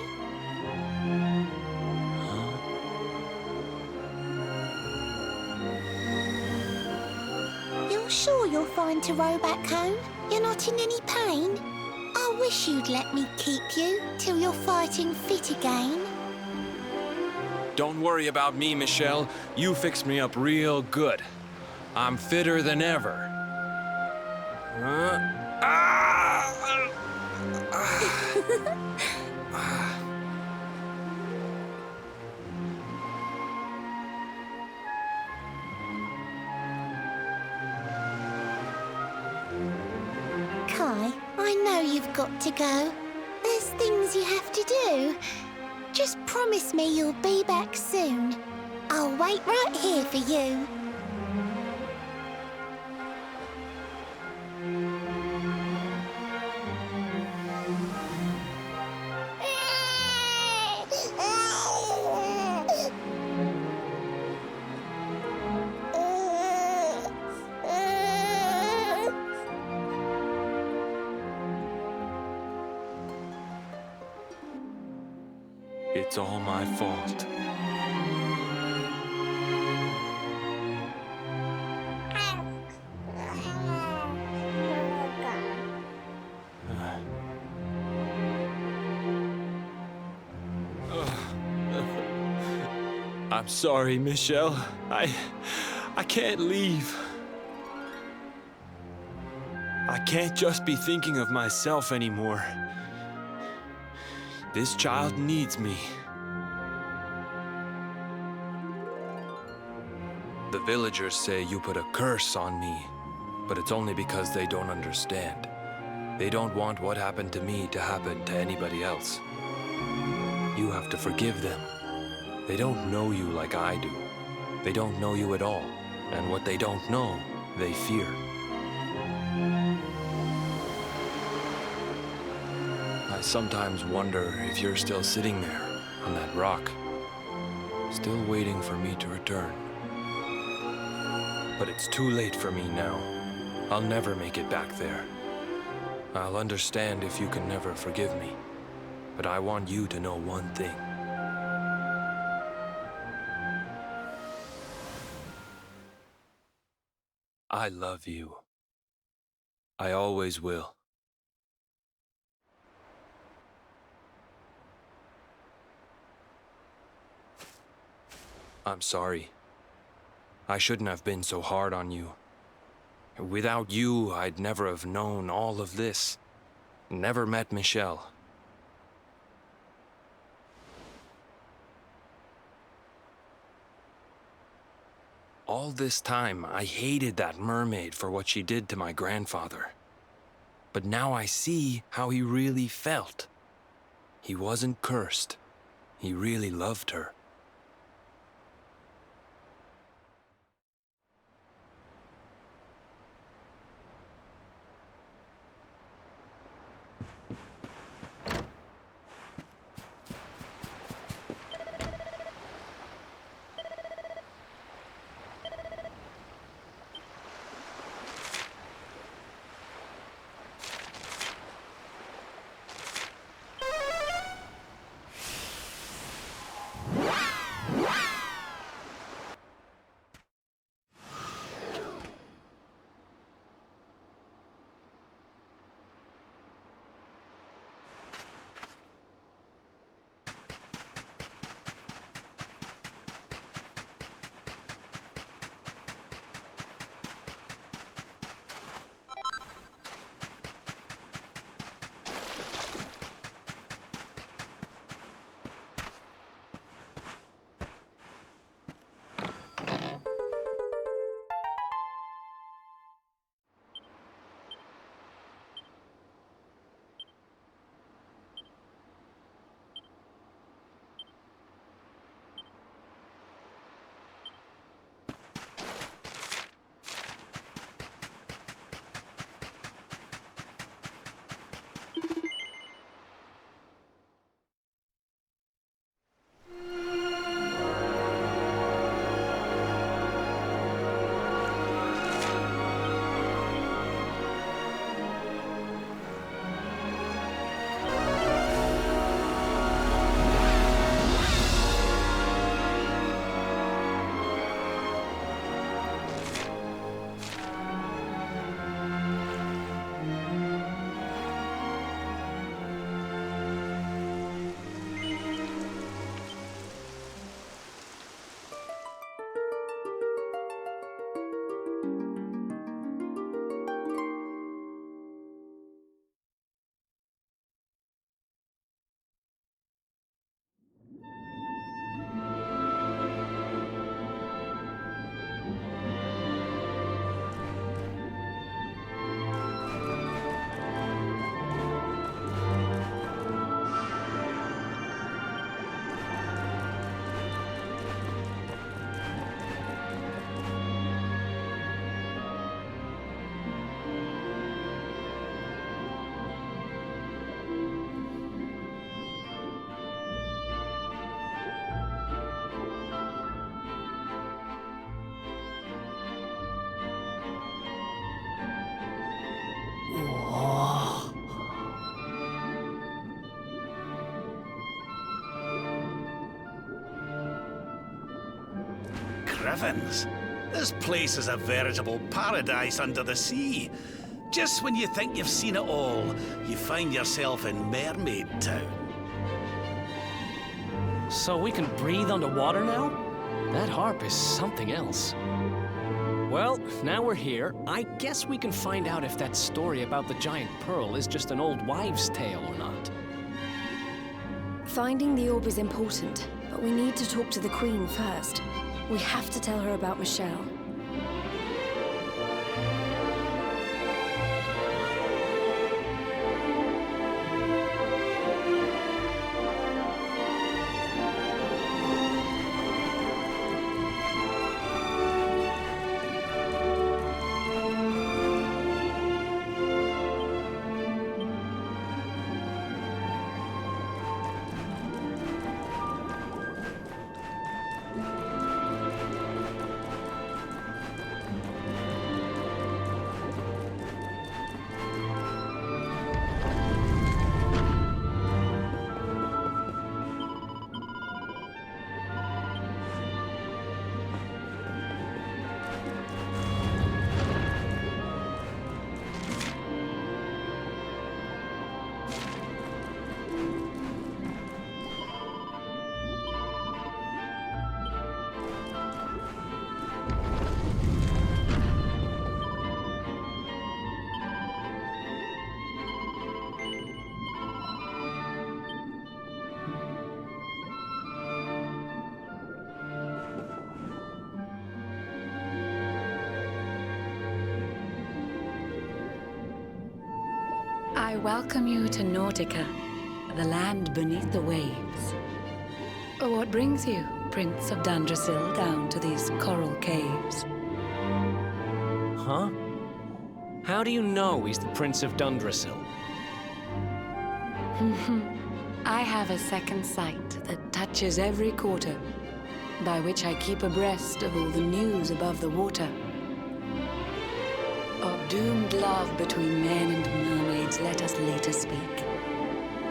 You're sure you're fine to row back home? You're not in any pain? I wish you'd let me keep you till you're fighting fit again. Don't worry about me, Michelle. You fixed me up real good. I'm fitter than ever. Kai, I know you've got to go. There's things you have to do. Just promise me you'll be back soon. I'll wait right here for you. It's all my fault. I'm sorry, Michelle. I can't leave. I can't just be thinking of myself anymore. This child needs me. The villagers say you put a curse on me, but it's only because they don't understand. They don't want what happened to me to happen to anybody else. You have to forgive them. They don't know you like I do. They don't know you at all, and what they don't know, they fear. I sometimes wonder if you're still sitting there on that rock, still waiting for me to return. But it's too late for me now. I'll never make it back there. I'll understand if you can never forgive me, but I want you to know one thing. I love you. I always will. I'm sorry. I shouldn't have been so hard on you. Without you, I'd never have known all of this. Never met Michelle. All this time, I hated that mermaid for what she did to my grandfather. But now I see how he really felt. He wasn't cursed. He really loved her. griffins. This place is a veritable paradise under the sea. Just when you think you've seen it all, you find yourself in Mermaid Town. So we can breathe underwater now? That harp is something else. Well, now we're here. I guess we can find out if that story about the giant pearl is just an old wives' tale or not. Finding the orb is important, but we need to talk to the Queen first. We have to tell her about Michelle. I welcome you to Nautica, the land beneath the waves. What brings you, Prince of Dundrasil, down to these coral caves? Huh? How do you know he's the Prince of Dundrasil? I have a second sight that touches every quarter, by which I keep abreast of all the news above the water. Of doomed love between men and mermaids, let us later speak.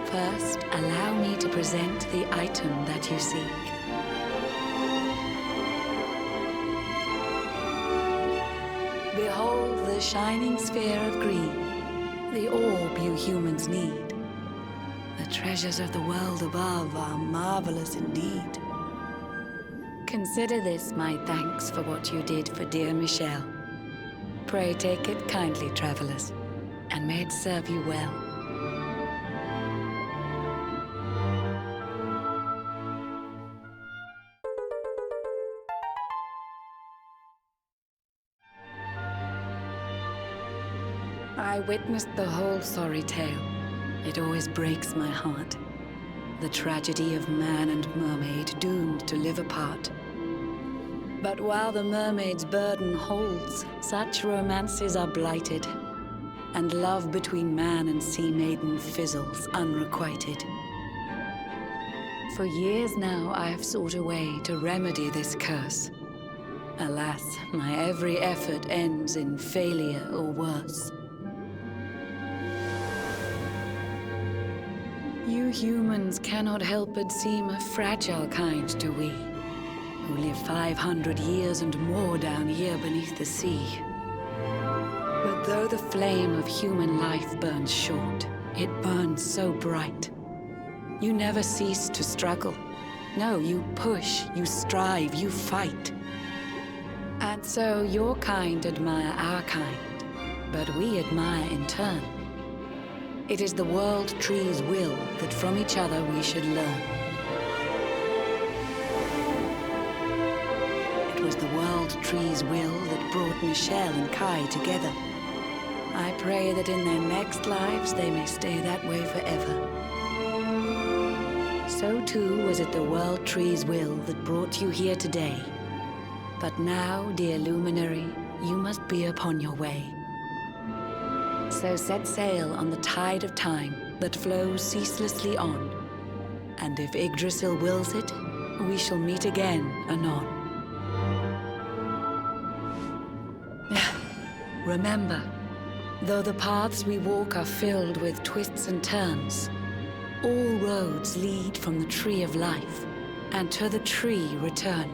First, allow me to present the item that you seek. Behold the shining sphere of green, the orb you humans need. The treasures of the world above are marvelous indeed. Consider this my thanks for what you did for dear Michelle. Pray take it kindly, travelers, and may it serve you well. I witnessed the whole sorry tale. It always breaks my heart. The tragedy of man and mermaid doomed to live apart. But while the mermaid's burden holds, such romances are blighted, and love between man and sea maiden fizzles unrequited. For years now I have sought a way to remedy this curse. Alas, my every effort ends in failure or worse. You humans cannot help but seem a fragile kind to we, who live 500 years and more down here beneath the sea. But though the flame of human life burns short, it burns so bright. You never cease to struggle. No, you push, you strive, you fight. And so your kind admire our kind, but we admire in turn. It is the world tree's will that from each other we should learn. It was the world tree's will that brought Michelle and Kai together. I pray that in their next lives they may stay that way forever. So too was it the world tree's will that brought you here today. But now, dear luminary, you must be upon your way. So set sail on the tide of time that flows ceaselessly on. And if Yggdrasil wills it, we shall meet again anon. Remember, though the paths we walk are filled with twists and turns, all roads lead from the tree of life, and to the tree return.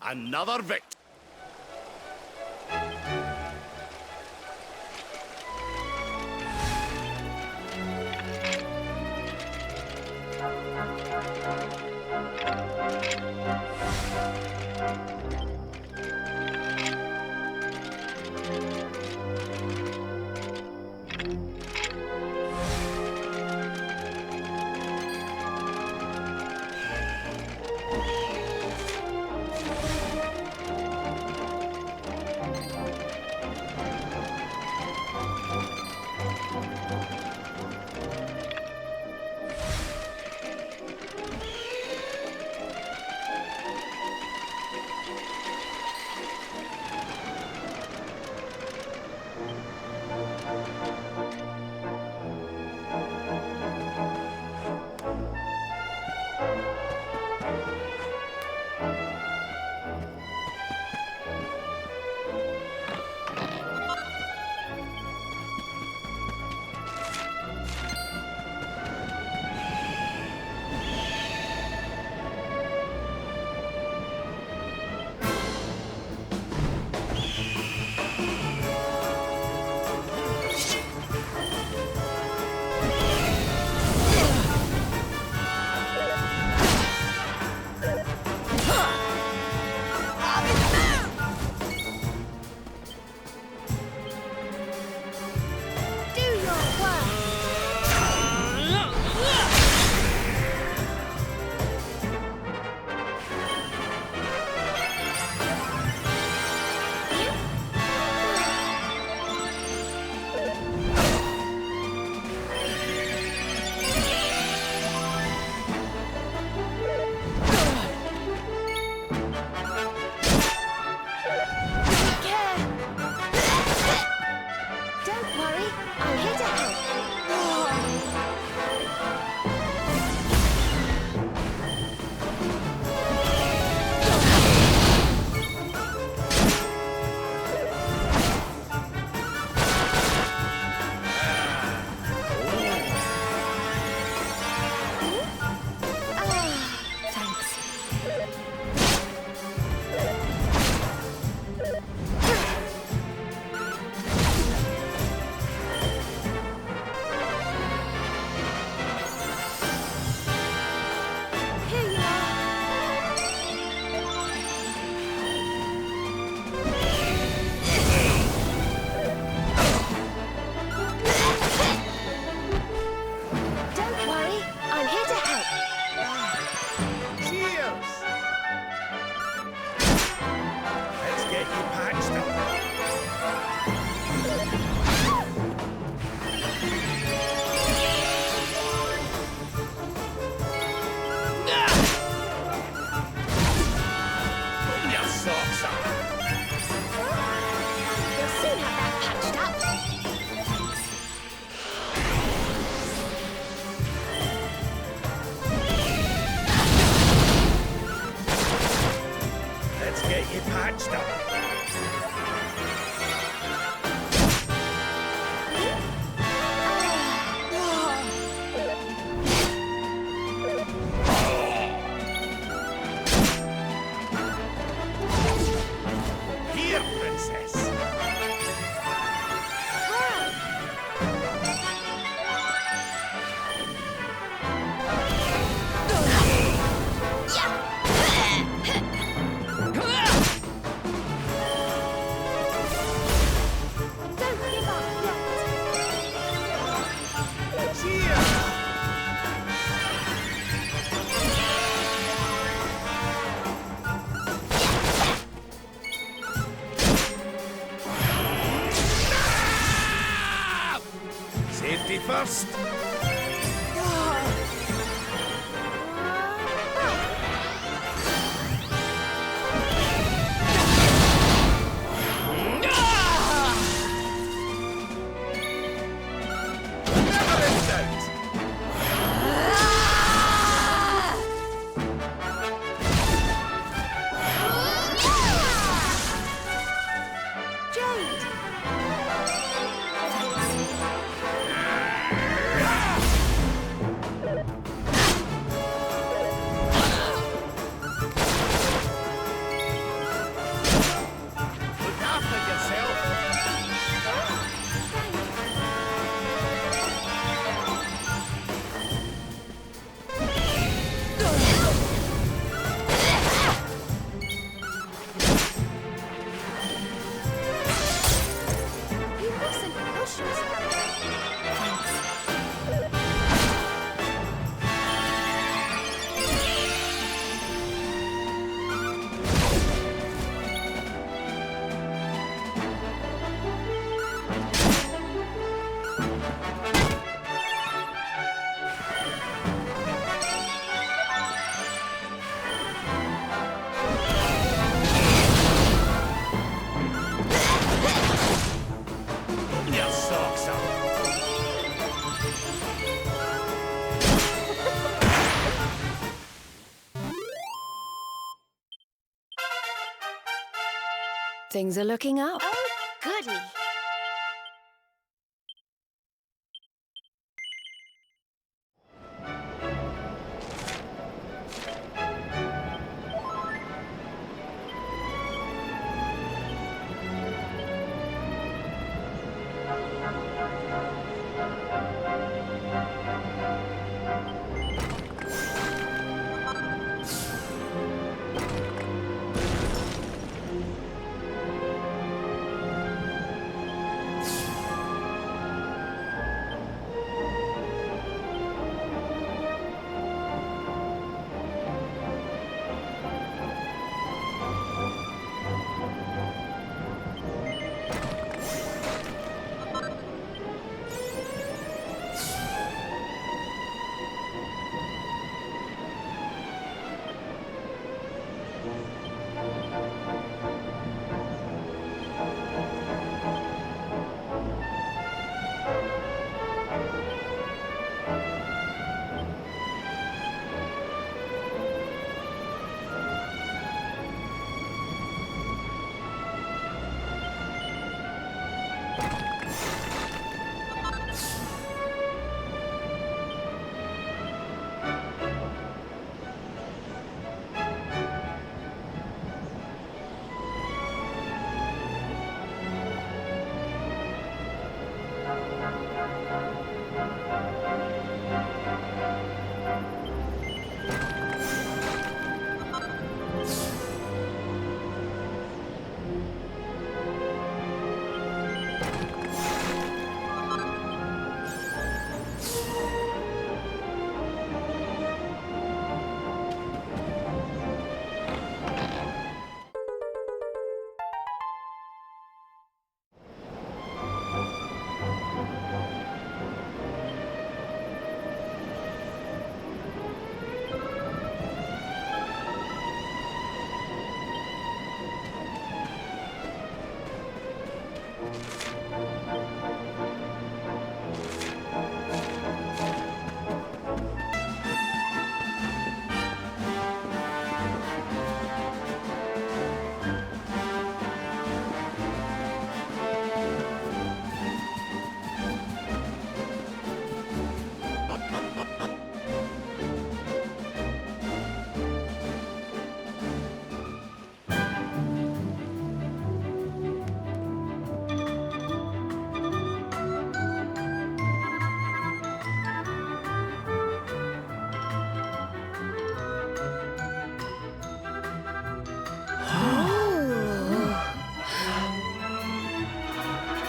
Another victory. first. Jade! Things are looking up. Oh, goody.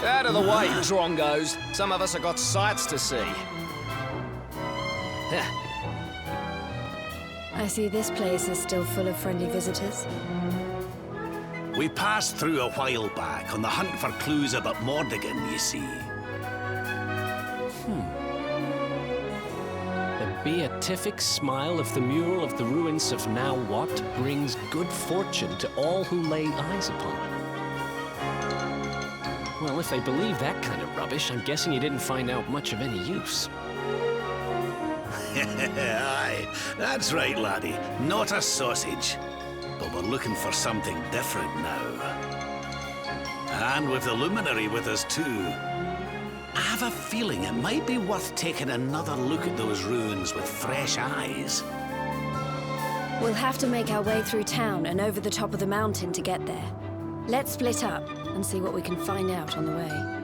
Out of the way, drongos. Some of us have got sights to see. I see this place is still full of friendly visitors. We passed through a while back on the hunt for clues about Mordigan, you see. The beatific smile of the mural of the ruins of Now What brings good fortune to all who lay eyes upon it. Well, if they believe that kind of rubbish, I'm guessing you didn't find out much of any use. Aye, that's right, laddie. Not a sausage. But we're looking for something different now. And with the luminary with us too. I have a feeling it might be worth taking another look at those ruins with fresh eyes. We'll have to make our way through town and over the top of the mountain to get there. Let's split up and see what we can find out on the way.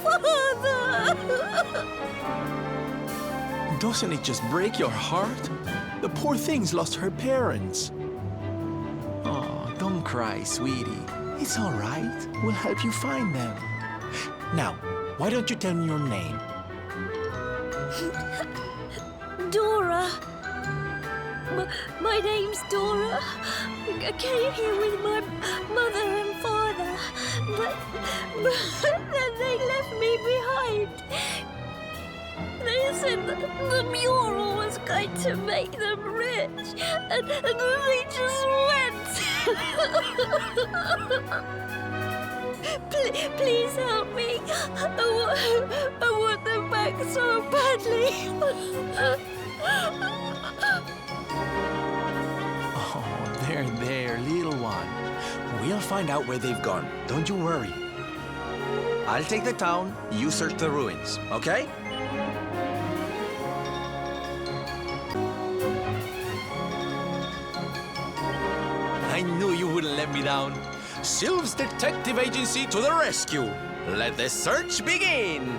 Father! Doesn't it just break your heart? The poor thing's lost her parents. Oh, don't cry, sweetie. It's all right. We'll help you find them. Now, why don't you tell me your name? Dora. My name's Dora. I came here with my mother and father, but then they left me behind. They said that the mural was going to make them rich, and they just went. Please help me. I want them back so badly. Oh, there, little one. We'll find out where they've gone. Don't you worry. I'll take the town, you search the ruins, okay? I knew you wouldn't let me down. Sylve's Detective Agency to the rescue. Let the search begin.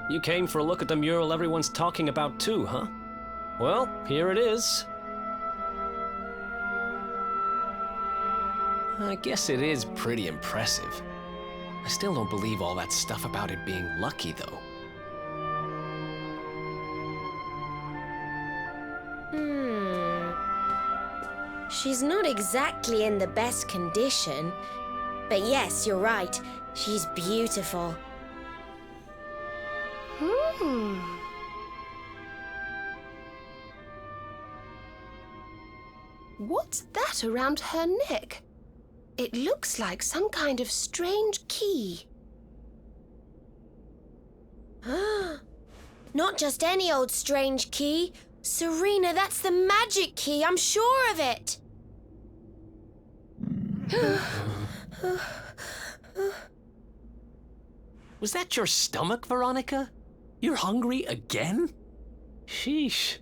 You came for a look at the mural everyone's talking about too, huh? Well, here it is. I guess it is pretty impressive. I still don't believe all that stuff about it being lucky, though. She's not exactly in the best condition. But yes, you're right. She's beautiful. What's that around her neck? It looks like some kind of strange key. Not just any old strange key. Serena, that's the magic key. I'm sure of it. Was that your stomach, Veronica? You're hungry again? Sheesh.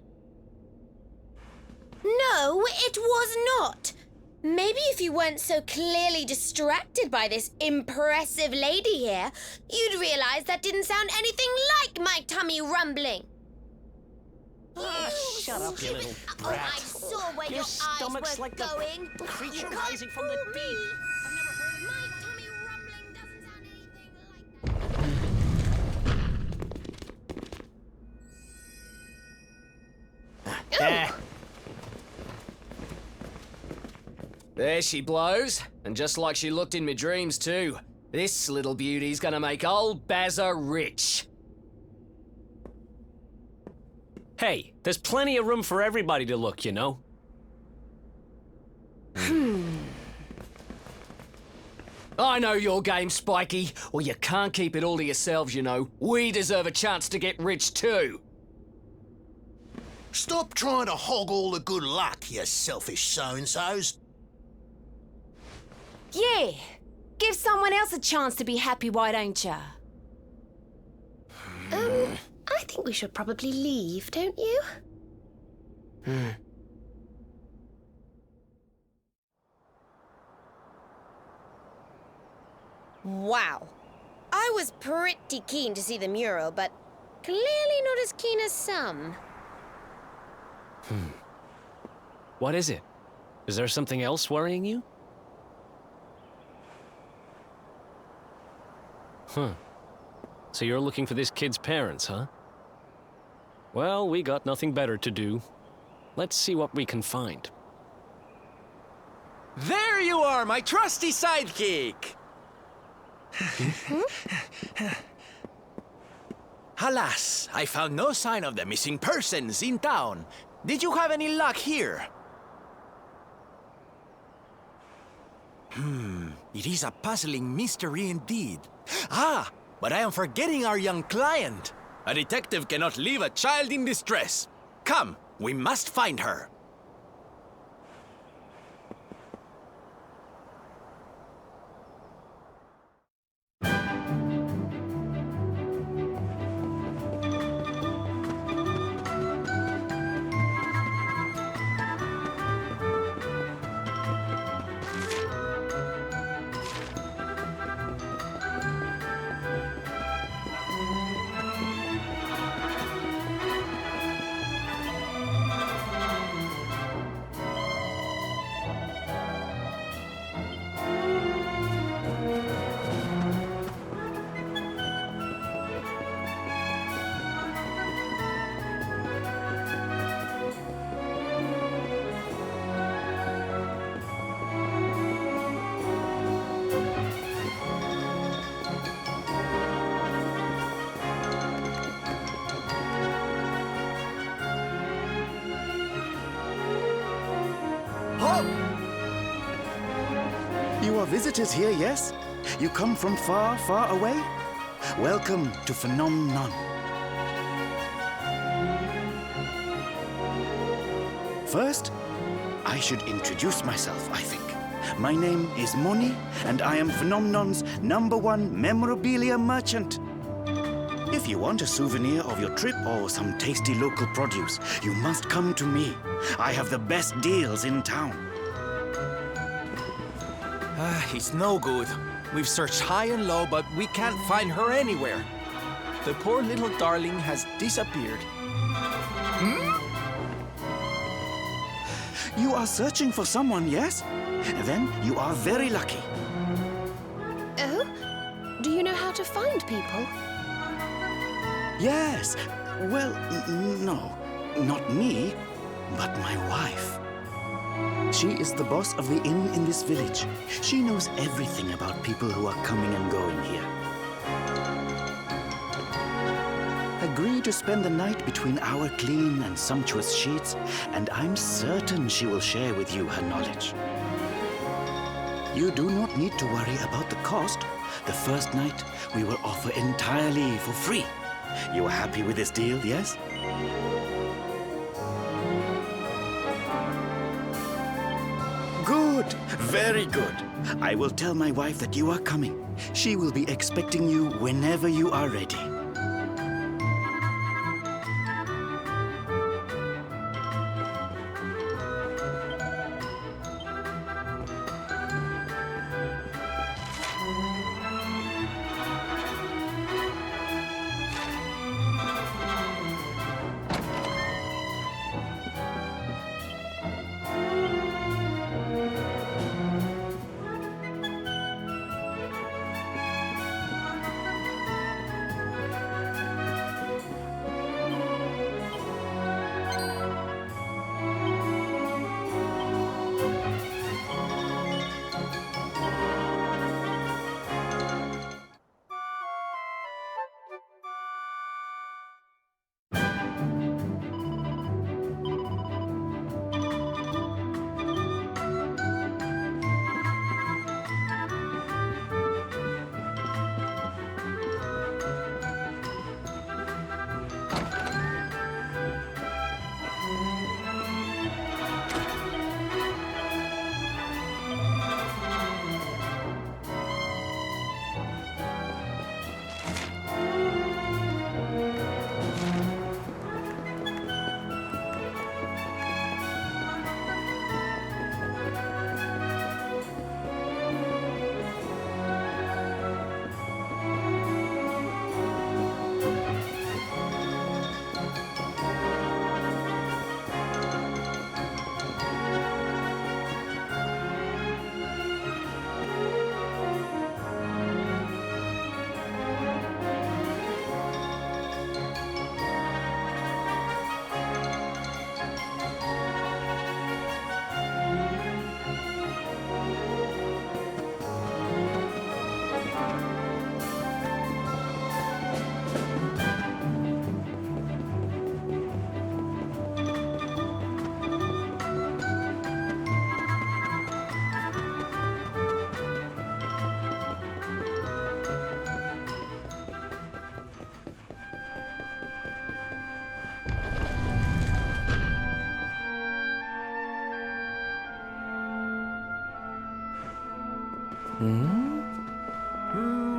No, it was not. Maybe if you weren't so clearly distracted by this impressive lady here, you'd realize that didn't sound anything like my tummy rumbling. Shut up, you little brat. Oh, I saw where Your your stomach's eyes were like going. the creature You can't rising from the fool deep. me. My tummy rumbling doesn't sound anything like that. There she blows, and just like she looked in my dreams too. This little beauty's gonna make old Bazza rich. Hey, there's plenty of room for everybody to look, you know. I know your game, Spiky. Well, you can't keep it all to yourselves, you know. We deserve a chance to get rich too. Stop trying to hog all the good luck, you selfish so-and-sos. Yeah. Give someone else a chance to be happy, why don't ya? I think we should probably leave, don't you? Wow. I was pretty keen to see the mural, but clearly not as keen as some. What is it? Is there something else worrying you? So you're looking for this kid's parents, huh? Well, we got nothing better to do. Let's see what we can find. There you are, my trusty sidekick! Alas, I found no sign of the missing persons in town. Did you have any luck here? It is a puzzling mystery indeed. Ah, but I am forgetting our young client. A detective cannot leave a child in distress. Come, we must find her. You are visitors here, yes? You come from far, far away? Welcome to Phenomenon. First, I should introduce myself, I think. My name is Moni, and I am Phenomenon's #1 memorabilia merchant. If you want a souvenir of your trip or some tasty local produce, you must come to me. I have the best deals in town. It's no good. We've searched high and low, but we can't find her anywhere. The poor little darling has disappeared. You are searching for someone, yes? Then you are very lucky. Oh? Do you know how to find people? Yes. Well, no. Not me, but my wife. She is the boss of the inn in this village. She knows everything about people who are coming and going here. Agree to spend the night between our clean and sumptuous sheets, and I'm certain she will share with you her knowledge. You do not need to worry about the cost. The first night we will offer entirely for free. You are happy with this deal, yes? Good, very good. I will tell my wife that you are coming. She will be expecting you whenever you are ready.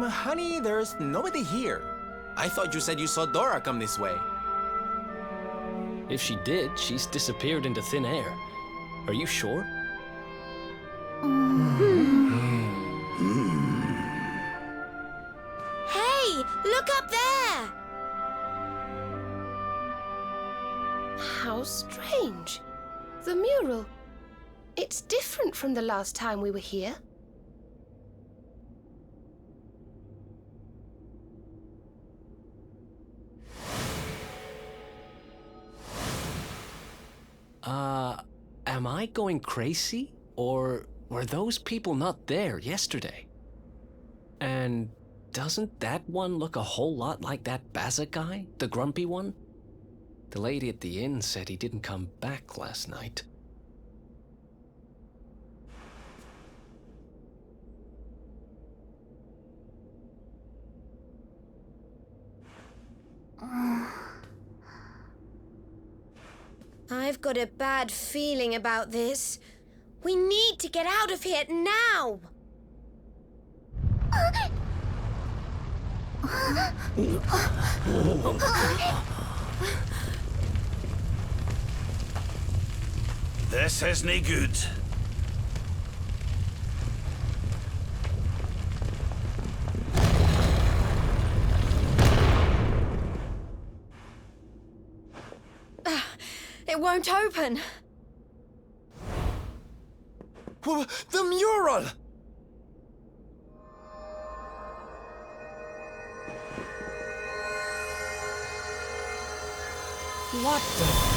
Honey, there's nobody here. I thought you said you saw Dora come this way. If she did, she's disappeared into thin air. Are you sure? Hey, look up there! How strange. The mural. It's different from the last time we were here. Am I going crazy? Or were those people not there yesterday? And doesn't that one look a whole lot like that Bazza guy, the grumpy one? The lady at the inn said he didn't come back last night. I've got a bad feeling about this. We need to get out of here now! This isn't good. It won't open. The mural! What the...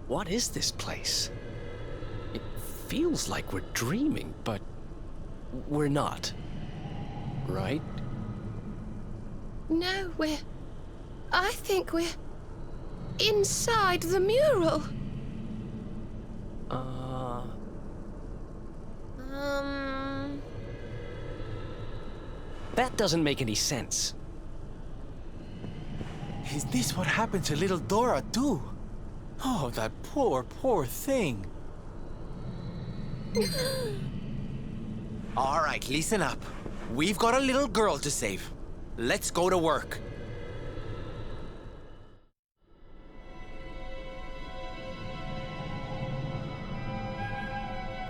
What is this place? It feels like we're dreaming, but we're not. Right? No, I think we're inside the mural. That doesn't make any sense. Is this what happened to little Dora, too? Oh, that poor, poor thing. All right, listen up. We've got a little girl to save. Let's go to work.